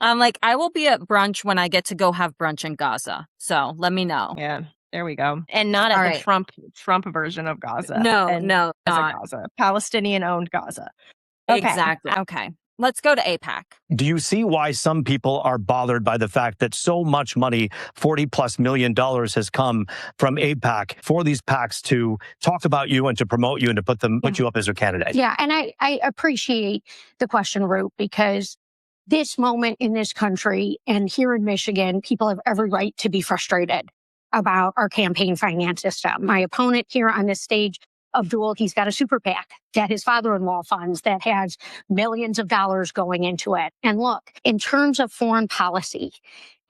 I'm like, I will be at brunch when I get to go have brunch in Gaza. So let me know. Yeah, there we go. And not at the Trump version of Gaza. No, Gaza. Palestinian-owned Gaza. Okay. Exactly. Okay. Let's go to AIPAC. Do you see why some people are bothered by the fact that so much money, $40+ million, has come from AIPAC for these PACs to talk about you and to promote you and to put you up as a candidate? Yeah, and I appreciate the question, Root, because this moment in this country and here in Michigan, people have every right to be frustrated about our campaign finance system. My opponent here on this stage, Abdul, he's got a super PAC that his father-in-law funds that has millions of dollars going into it. And look, in terms of foreign policy,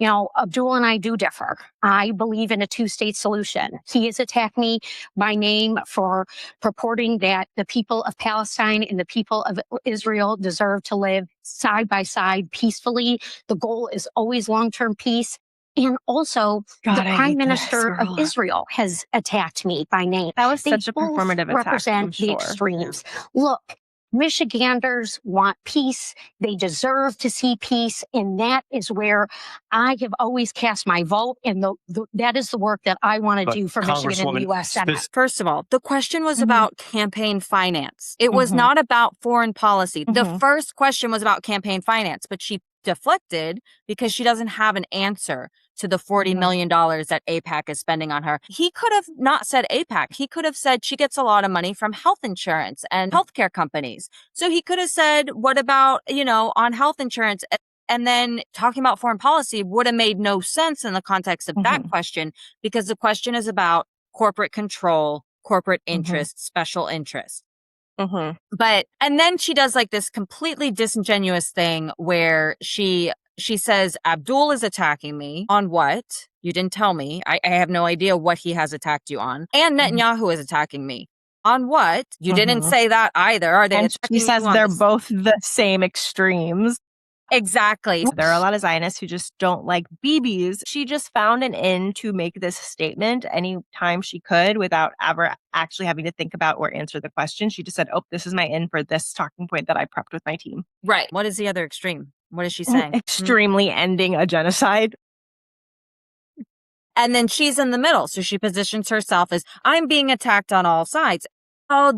Abdul and I do differ. I believe in a two-state solution. He has attacked me by name for purporting that the people of Palestine and the people of Israel deserve to live side by side peacefully. The goal is always long-term peace. And also, the Prime Minister of Israel has attacked me by name. That was such a performative attack. Represent the extremes. Look, Michiganders want peace. They deserve to see peace. And that is where I have always cast my vote. And that is the work that I want to do for Michigan in the U.S. Senate. First of all, the question was about campaign finance. It was not about foreign policy. The first question was about campaign finance, but she deflected because she doesn't have an answer. to the $40 million that AIPAC is spending on her. He could have not said AIPAC. He could have said she gets a lot of money from health insurance and healthcare companies. So he could have said, what about, on health insurance? And then talking about foreign policy would have made no sense in the context of that question, because the question is about corporate control, corporate interest, special interest. But, and then she does like this completely disingenuous thing where she says, Abdul is attacking me on what? You didn't tell me. I have no idea what he has attacked you on. And Netanyahu is attacking me. On what? You didn't say that either. Are they? And she says they're both the same extremes. Exactly. There are a lot of Zionists who just don't like BBs. She just found an in to make this statement anytime she could without ever actually having to think about or answer the question. She just said, oh, this is my in for this talking point that I prepped with my team. Right. What is the other extreme? What is she saying? Extremely ending a genocide. And then she's in the middle. So she positions herself as, I'm being attacked on all sides. Oh,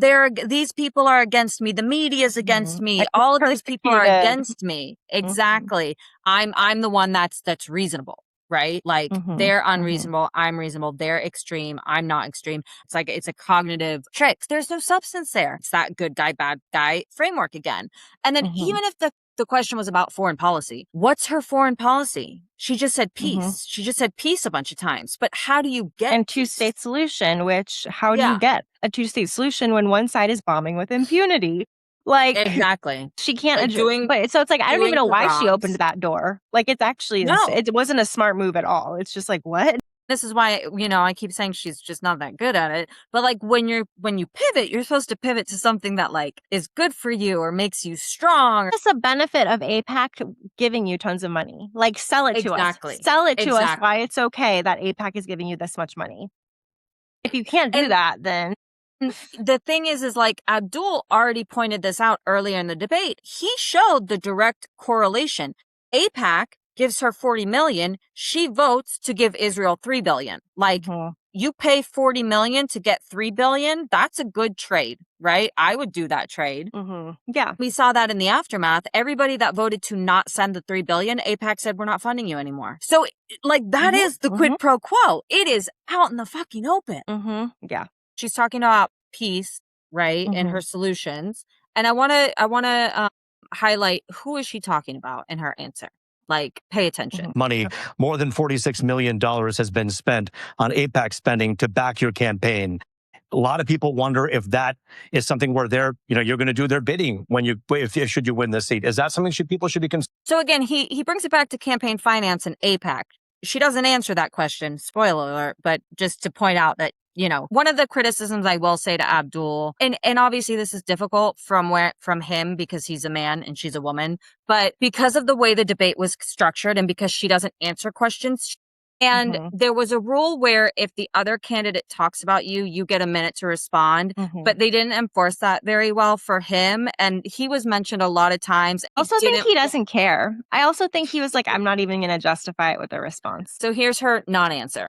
these people are against me. The media is against me. All of these people are against me. Exactly. I'm the one that's reasonable, right? Like they're unreasonable. I'm reasonable. They're extreme. I'm not extreme. It's like, it's a cognitive trick. There's no substance there. It's that good guy, bad guy framework again. And then even if the question was about foreign policy, what's her foreign policy? She just said peace. She just said peace a bunch of times. But how do you get and two-state solution? Which how do you get a two-state solution when one side is bombing with impunity? Like exactly, she can't. But so it's like I don't even know why she opened that door. Like it's actually it wasn't a smart move at all. It's just like what. This is why, I keep saying she's just not that good at it. But like when you pivot, you're supposed to pivot to something that like is good for you or makes you strong. That's a benefit of AIPAC giving you tons of money. Like sell it to us. Sell it to us why it's okay that AIPAC is giving you this much money. If you can't do that, then the thing is like Abdul already pointed this out earlier in the debate. He showed the direct correlation. AIPAC gives her 40 million, she votes to give Israel 3 billion. Like you pay 40 million to get 3 billion, that's a good trade, right? I would do that trade. Yeah. We saw that in the aftermath. Everybody that voted to not send the 3 billion, AIPAC said, we're not funding you anymore. So like that is the quid pro quo. It is out in the fucking open. Yeah. She's talking about peace, right? And her solutions. And I want to highlight, who is she talking about in her answer? Like, pay attention. Money, more than $46 million has been spent on AIPAC spending to back your campaign. A lot of people wonder if that is something where you're going to do their bidding when should you win this seat. Is that something people should be considering? So again, he brings it back to campaign finance and AIPAC. She doesn't answer that question, spoiler alert, but just to point out that, one of the criticisms I will say to Abdul, and obviously this is difficult from him because he's a man and she's a woman, but because of the way the debate was structured and because she doesn't answer questions, and there was a rule where if the other candidate talks about you, you get a minute to respond, but they didn't enforce that very well for him. And he was mentioned a lot of times. I also think he doesn't care. I also think he was like, I'm not even going to justify it with a response. So here's her non-answer.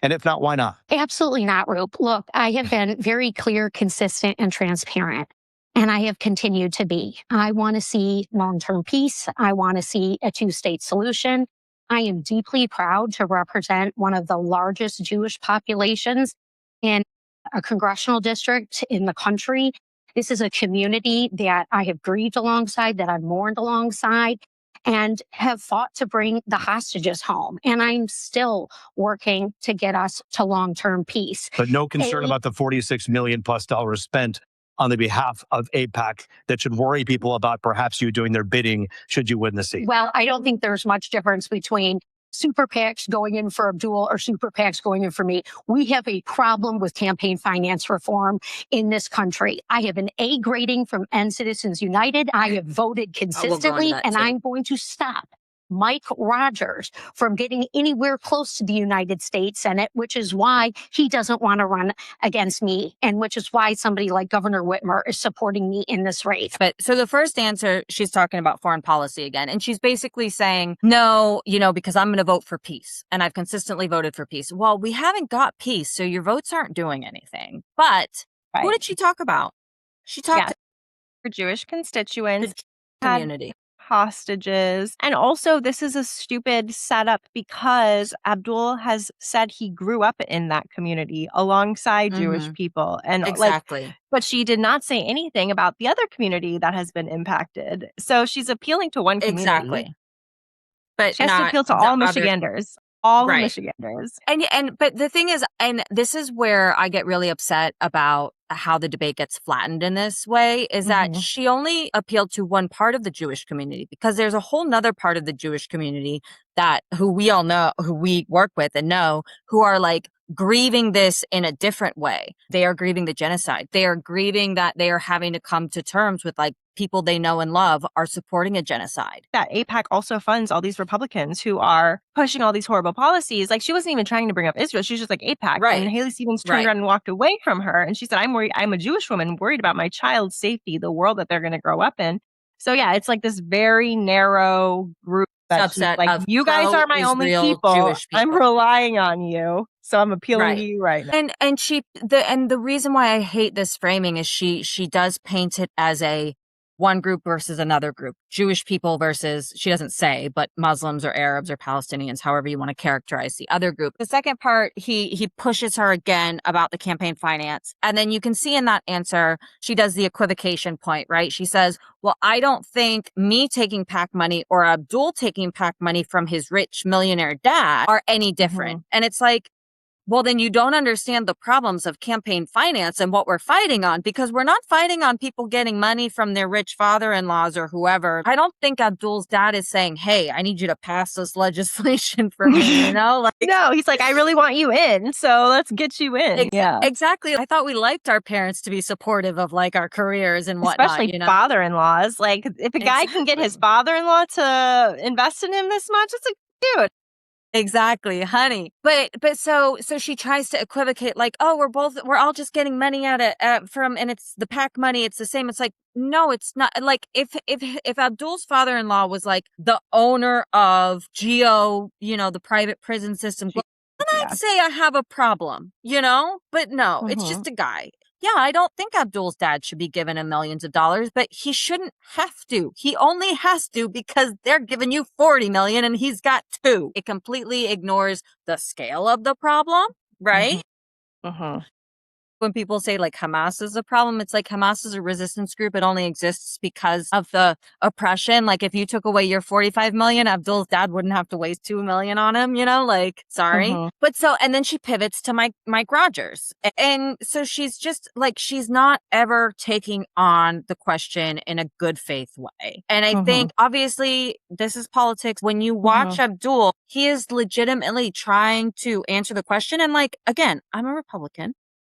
And if not, why not? Absolutely not, Roop. Look, I have been very clear, consistent, and transparent. And I have continued to be. I want to see long-term peace. I want to see a two-state solution. I am deeply proud to represent one of the largest Jewish populations in a congressional district in the country. This is a community that I have grieved alongside, that I've mourned alongside, and have fought to bring the hostages home. And I'm still working to get us to long-term peace. But no concern about the $46 million plus spent on the behalf of AIPAC that should worry people about perhaps you doing their bidding should you win the seat? Well, I don't think there's much difference between super PACs going in for Abdul or super PACs going in for me. We have a problem with campaign finance reform in this country. I have an A grading from End Citizens United. I have voted consistently, and I'm going to stop Mike Rogers from getting anywhere close to the United States Senate, which is why he doesn't want to run against me, and which is why somebody like Governor Whitmer is supporting me in this race. But so the first answer, she's talking about foreign policy again, and she's basically saying, no, because I'm going to vote for peace, and I've consistently voted for peace. Well, we haven't got peace, so your votes aren't doing anything. But who did she talk about? She talked for Jewish constituents. community. hostages. And also, this is a stupid setup because Abdul has said he grew up in that community alongside Jewish people. And exactly. But she did not say anything about the other community that has been impacted. So she's appealing to one community. Exactly. But she has to appeal to all Michiganders. All Michiganders. But the thing is, and this is where I get really upset about how the debate gets flattened in this way, is that she only appealed to one part of the Jewish community, because there's a whole nother part of the Jewish community who we all know, who we work with and know, who are like grieving this in a different way. They are grieving the genocide. They are grieving that they are having to come to terms with like people they know and love are supporting a genocide. That AIPAC also funds all these Republicans who are pushing all these horrible policies. Like, she wasn't even trying to bring up Israel. She's just like AIPAC. Right. And Haley Stevens turned around and walked away from her. And she said, I'm worried. I'm a Jewish woman worried about my child's safety, the world that they're going to grow up in. So yeah, it's like this very narrow group that like, you guys are my only people. Jewish people. I'm relying on you. So I'm appealing to you right now. And the reason why I hate this framing is she does paint it as a one group versus another group. Jewish people versus, she doesn't say, but Muslims or Arabs or Palestinians, however you want to characterize the other group. The second part, he pushes her again about the campaign finance. And then you can see in that answer, she does the equivocation point, right? She says, well, I don't think me taking PAC money or Abdul taking PAC money from his rich millionaire dad are any different. And it's like, well, then you don't understand the problems of campaign finance and what we're fighting on, because we're not fighting on people getting money from their rich father-in-laws or whoever. I don't think Abdul's dad is saying, hey, I need you to pass this legislation for me, you know? Like, no, he's like, I really want you in, so let's get you in. Exactly. I thought we liked our parents to be supportive of like our careers and whatnot. Especially father-in-laws. Like, if a guy can get his father-in-law to invest in him this much, it's like, dude. Exactly, honey. But so she tries to equivocate, like, oh, we're all just getting money out of from, and it's the PAC money. It's the same. It's like, no, it's not. Like, if Abdul's father-in-law was like the owner of Geo, the private prison system, then I'd say I have a problem, But no, it's just a guy. Yeah, I don't think Abdul's dad should be giving him millions of dollars, but he shouldn't have to. He only has to because they're giving you 40 million and he's got 2. It completely ignores the scale of the problem, right? When people say like Hamas is a problem, it's like Hamas is a resistance group. It only exists because of the oppression. Like, if you took away your 45 million, Abdul's dad wouldn't have to waste 2 million on him, like, sorry. But and then she pivots to Mike Rogers. And so she's just like, she's not ever taking on the question in a good faith way. And I think obviously this is politics. When you watch Abdul, he is legitimately trying to answer the question. And like, again, I'm a Republican.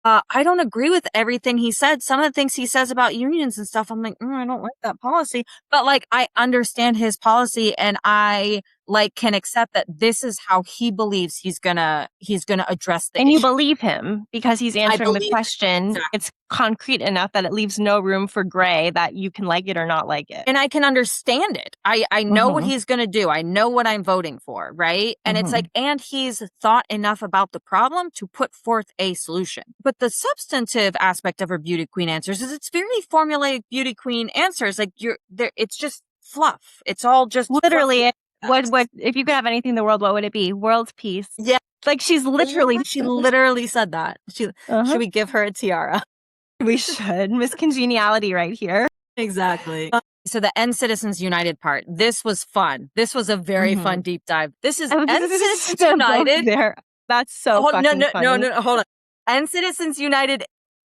I don't agree with everything he said. Some of the things he says about unions and stuff, I'm like, I don't like that policy. But like, I understand his policy, and I like can accept that this is how he believes he's gonna address the issue. You believe him because he's answering the question. Exactly. It's concrete enough that it leaves no room for gray, that you can like it or not like it. And I can understand it. I know what he's gonna do. I know what I'm voting for, right? And it's like, and he's thought enough about the problem to put forth a solution. But the substantive aspect of her beauty queen answers is it's very formulaic beauty queen answers. Like, it's just fluff. It's all just literally fluff. What if you could have anything in the world, what would it be? World peace. Yeah. Like, she literally said that. Should we give her a tiara? We should. Miss Congeniality right here. Exactly. So the End Citizens United part, this was fun. This was a very fun deep dive. This is End Citizens United. There. That's so fucking funny. No, hold on. End Citizens United,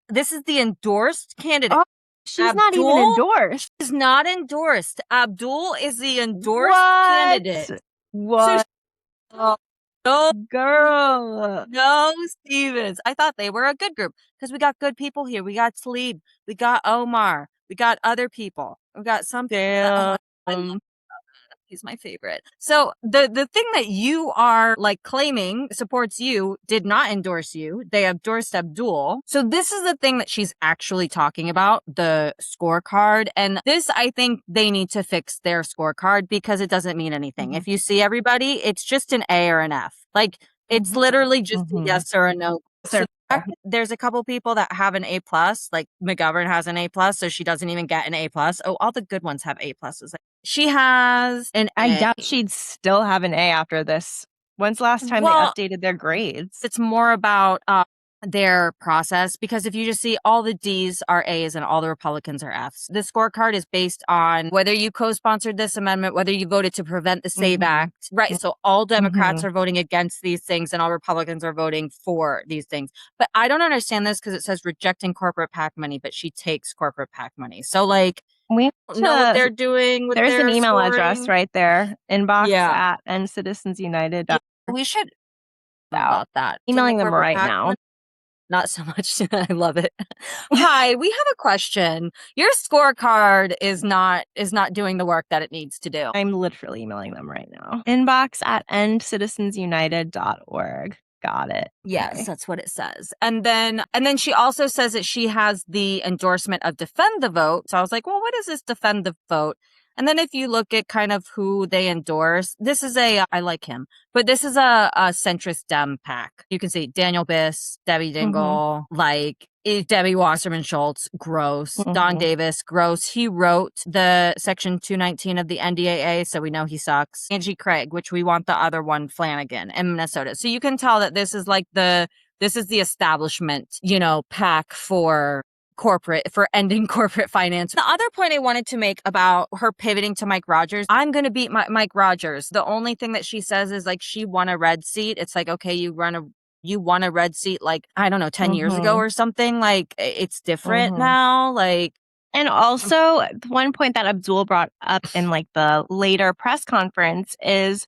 this is the endorsed candidate. Oh, she's not even endorsed. She's not endorsed. Abdul is the endorsed candidate. What? No, girl. No, Stevens. I thought they were a good group because we got good people here. We got Sleeb. We got Omar. We got other people. We got some. He's my favorite. So the thing that you are like claiming supports you did not endorse you. They endorsed Abdul. So this is the thing that she's actually talking about, the scorecard. And this, I think they need to fix their scorecard because it doesn't mean anything. If you see everybody, it's just an A or an F. Like, it's literally just a yes or a no. So there's a couple people that have an A+, like McGovern has an A+, so she doesn't even get an A+. Oh, all the good ones have A+. She has an A. I doubt she'd still have an A after this. When's the last time they updated their grades? It's more about their process, because if you just see all the D's are A's and all the Republicans are F's. The scorecard is based on whether you co-sponsored this amendment, whether you voted to prevent the SAVE Act, right? So all Democrats are voting against these things and all Republicans are voting for these things. But I don't understand this because it says rejecting corporate PAC money, but she takes corporate PAC money. So like, we know what they're doing with there's their an email scoring. Address right there, inbox at @citizensunited. Yeah, we should about that. Emailing them right now. Not so much. I love it. Hi, we have a question. Your scorecard is not doing the work that it needs to do. I'm literally emailing them right now. Inbox @endcitizensunited.org. Got it. Yes, okay. That's what it says. And then she also says that she has the endorsement of Defend the Vote. So I was like, well, what is this Defend the Vote? And then if you look at kind of who they endorse, this is I like him, but this is a centrist Dem PAC. You can see Daniel Biss, Debbie Dingell, Debbie Wasserman Schultz, gross. Don Davis, gross. He wrote the Section 219 of the NDAA, so we know he sucks. Angie Craig, which we want the other one, Flanagan, in Minnesota. So you can tell that this is the establishment, PAC for ending corporate finance. The other point I wanted to make about her pivoting to Mike Rogers, I'm going to beat Mike Rogers. The only thing that she says is like she won a red seat. It's like, okay, you won a red seat like, I don't know, 10 years ago or something. Like it's different now. Like, and also one point that Abdul brought up in like the later press conference is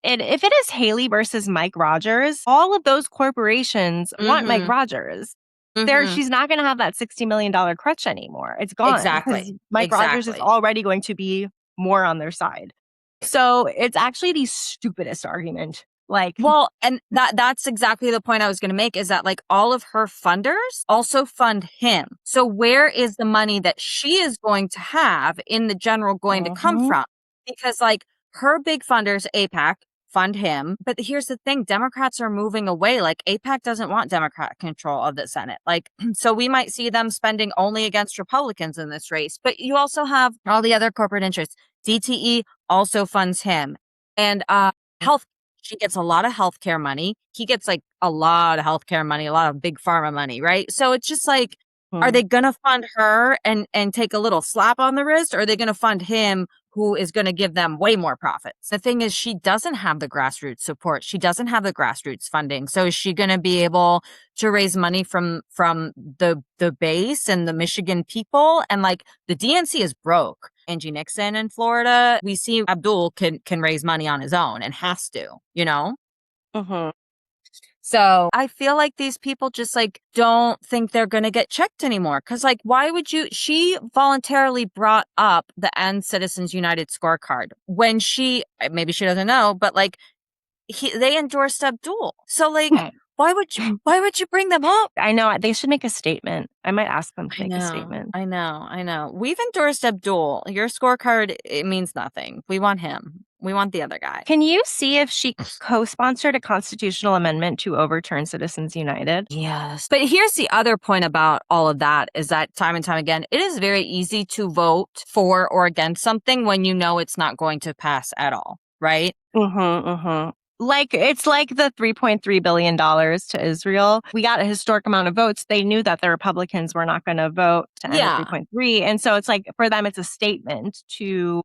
if it is Haley versus Mike Rogers, all of those corporations want Mike Rogers. She's not going to have that $60 million crutch anymore. It's gone. Exactly. Mike Rogers is already going to be more on their side. So it's actually the stupidest argument. And that's exactly the point I was going to make, is that like all of her funders also fund him. So where is the money that she is going to have in the general going to come from? Because like her big funders, AIPAC, fund him. But here's the thing, Democrats are moving away. Like AIPAC doesn't want Democrat control of the Senate. Like, so we might see them spending only against Republicans in this race. But you also have all the other corporate interests. DTE also funds him. And health, she gets a lot of healthcare money. He gets like a lot of healthcare money, a lot of big pharma money, right? So it's just like, are they going to fund her and take a little slap on the wrist? Or are they going to fund him, who is going to give them way more profits? The thing is, she doesn't have the grassroots support. She doesn't have the grassroots funding. So is she going to be able to raise money from the base and the Michigan people? And like the DNC is broke. Angie Nixon in Florida, we see Abdul can raise money on his own and has to, So I feel like these people just like don't think they're going to get checked anymore. Cause like, why would she voluntarily brought up the End Citizens United scorecard when maybe she doesn't know, but like they endorsed Abdul. So like, why would you bring them up? I know they should make a statement. I might ask them to make a statement. I know. We've endorsed Abdul. Your scorecard, it means nothing. We want him. We want the other guy. Can you see if she co-sponsored a constitutional amendment to overturn Citizens United? Yes. But here's the other point about all of that is that time and time again, it is very easy to vote for or against something when you know it's not going to pass at all, right? Like, it's like the $3.3 billion to Israel. We got a historic amount of votes. They knew that the Republicans were not going to vote to end the 3.3. And so it's like, for them, it's a statement to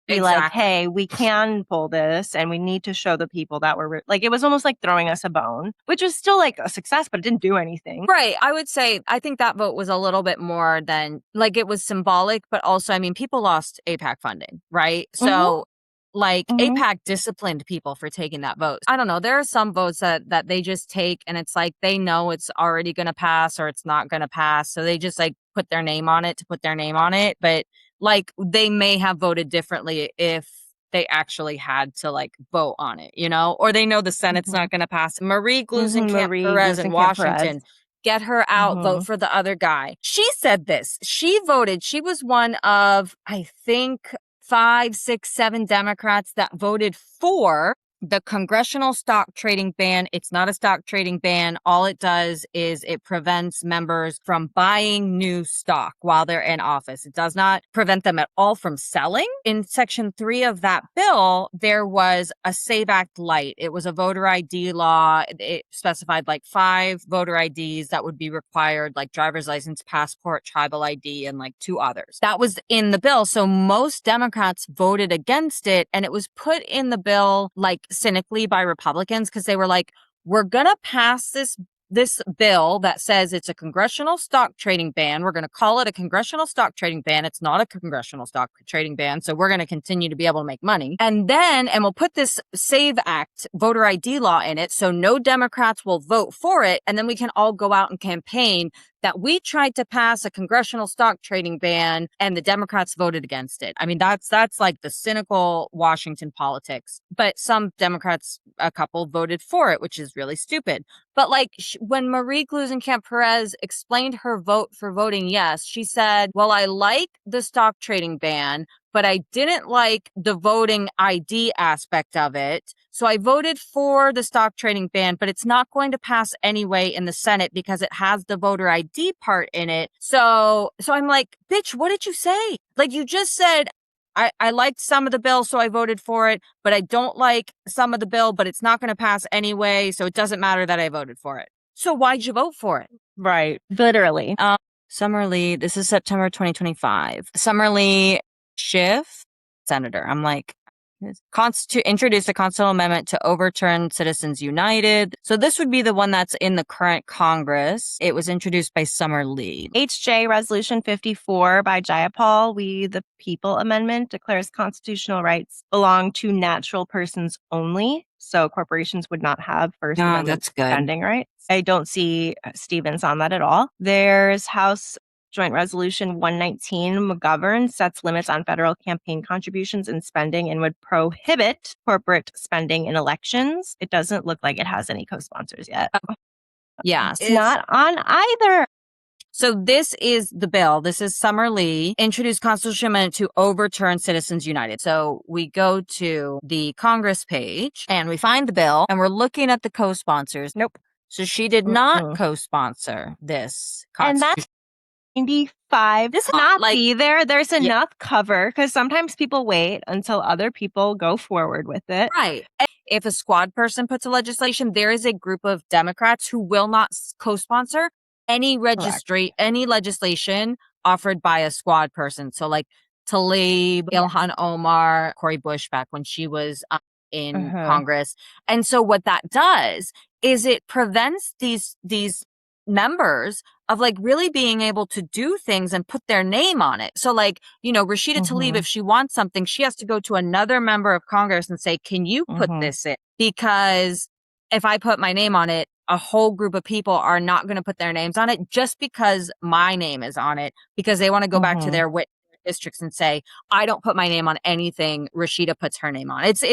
be like, hey, we can pull this and we need to show the people that we're like, it was almost like throwing us a bone, which was still like a success, but it didn't do anything. Right. I would say, I think that vote was a little bit more than like, it was symbolic, but also, I mean, people lost AIPAC funding, right? So like AIPAC disciplined people for taking that vote. I don't know. There are some votes that they just take and it's like, they know it's already going to pass or it's not going to pass. So they just like put their name on it to put their name on it. But like they may have voted differently if they actually had to like vote on it, or they know the Senate's not going to pass. Marie Gluesenkamp-Perez in Washington, get her out, vote for the other guy. She said this. She voted. She was one of, I think, 5, 6, 7 Democrats that voted for the congressional stock trading ban, it's not a stock trading ban. All it does is it prevents members from buying new stock while they're in office. It does not prevent them at all from selling. In Section 3 of that bill, there was a SAVE Act Light. It was a voter ID law. It specified like 5 voter IDs that would be required, like driver's license, passport, tribal ID, and like 2 others. That was in the bill. So most Democrats voted against it, and it was put in the bill like cynically by Republicans because they were like, we're going to pass this bill that says it's a congressional stock trading ban. We're going to call it a congressional stock trading ban. It's not a congressional stock trading ban. So we're going to continue to be able to make money. And we'll put this SAVE Act voter ID law in it. So no Democrats will vote for it. And then we can all go out and campaign that we tried to pass a congressional stock trading ban and the Democrats voted against it. I mean, that's like the cynical Washington politics. But some Democrats, a couple, voted for it, which is really stupid. But like when Marie Gluesenkamp-Perez explained her vote for voting yes, she said, well, I like the stock trading ban, but I didn't like the voting ID aspect of it. So I voted for the stock trading ban, but it's not going to pass anyway in the Senate because it has the voter ID part in it. So I'm like, bitch, what did you say? Like, you just said, I liked some of the bill, so I voted for it, but I don't like some of the bill, but it's not going to pass anyway, so it doesn't matter that I voted for it. So why'd you vote for it? Right. Literally. Summer Lee, this is September 2025. Summer Lee Schiff, senator. I'm like, introduce a constitutional amendment to overturn Citizens United. So this would be the one that's in the current Congress. It was introduced by Summer Lee. HJ Resolution 54 by Jayapal, We the People Amendment, declares constitutional rights belong to natural persons only. So corporations would not have First Amendment spending rights. I don't see Stevens on that at all. There's House Joint Resolution 119, McGovern sets limits on federal campaign contributions and spending and would prohibit corporate spending in elections. It doesn't look like it has any co-sponsors yet. Yeah. It's not on either. So this is the bill. This is Summer Lee, introduced constitutional amendment to overturn Citizens United. So we go to the Congress page and we find the bill and we're looking at the co-sponsors. Nope. So she did not co-sponsor this. And that's 95. This not like, be there. There's enough cover because sometimes people wait until other people go forward with it. Right. If a squad person puts a legislation, there is a group of Democrats who will not co-sponsor any legislation offered by a squad person. So like Tlaib, Ilhan Omar, Cori Bush back when she was in Congress. And so what that does is it prevents these members of like really being able to do things and put their name on it. So like, Rashida Tlaib, if she wants something, she has to go to another member of Congress and say, can you put this in? Because if I put my name on it, a whole group of people are not going to put their names on it just because my name is on it, because they want to go back to their districts and say, I don't put my name on anything Rashida puts her name on. It's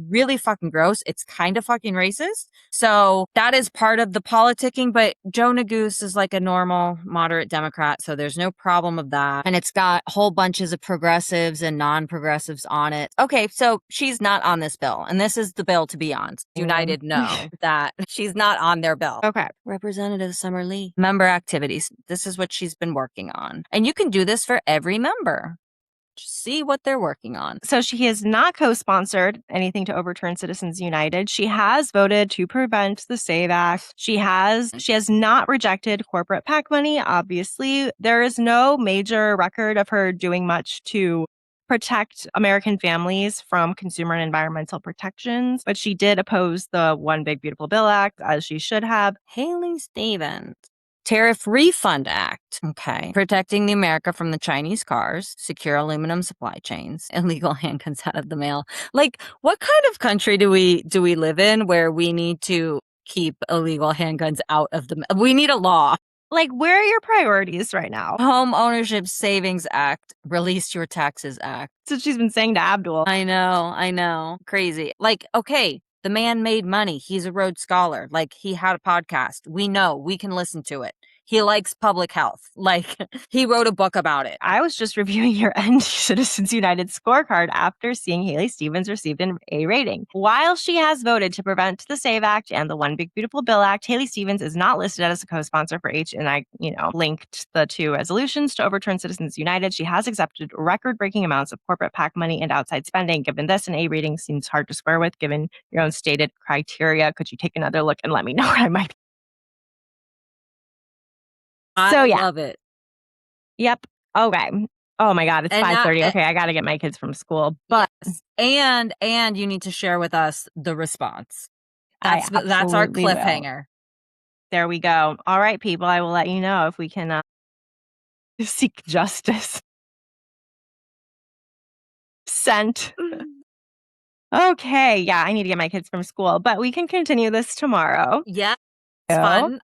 really fucking gross. It's kind of fucking racist. So that is part of the politicking, but Joe Neguse is like a normal moderate Democrat, so there's no problem of that. And it's got whole bunches of progressives and non-progressives on it. Okay, so she's not on this bill, and this is the bill to be on. United know that she's not on their bill. Okay. Representative Summer Lee. Member activities. This is what she's been working on. And you can do this for every member. Just see what they're working on. So she has not co-sponsored anything to overturn Citizens United. She has voted to prevent the SAVE Act. She has not rejected corporate PAC money. Obviously, there is no major record of her doing much to protect American families from consumer and environmental protections, but she did oppose the One Big Beautiful Bill Act, as she should have. Haley Stevens. Tariff Refund Act. Okay. Protecting the America from the Chinese cars, secure aluminum supply chains, illegal handguns out of the mail. Like, what kind of country do we live in where we need to keep illegal handguns out of the mail? We need a law. Like, where are your priorities right now? Home Ownership Savings Act, Release Your Taxes Act. That's what she's been saying to Abdul. I know. Crazy. Like, okay. The man made money. He's a Rhodes Scholar. Like, he had a podcast. We know. We can listen to it. He likes public health. Like, he wrote a book about it. I was just reviewing your end Citizens United scorecard after seeing Haley Stevens received an A rating. While she has voted to prevent the SAVE Act and the One Big Beautiful Bill Act, Haley Stevens is not listed as a co-sponsor for each, and I, linked the two resolutions to overturn Citizens United. She has accepted record-breaking amounts of corporate PAC money and outside spending. Given this, an A rating seems hard to square with, given your own stated criteria. Could you take another look and let me know what I might be? I love it. Yep. Okay. Oh my God, it's 5:30. Okay, I got to get my kids from school. But yes. And you need to share with us the response. That's our cliffhanger. Will. There we go. All right, people, I will let you know if we can seek justice. Sent. Okay, yeah, I need to get my kids from school, but we can continue this tomorrow. Yeah, it's fun.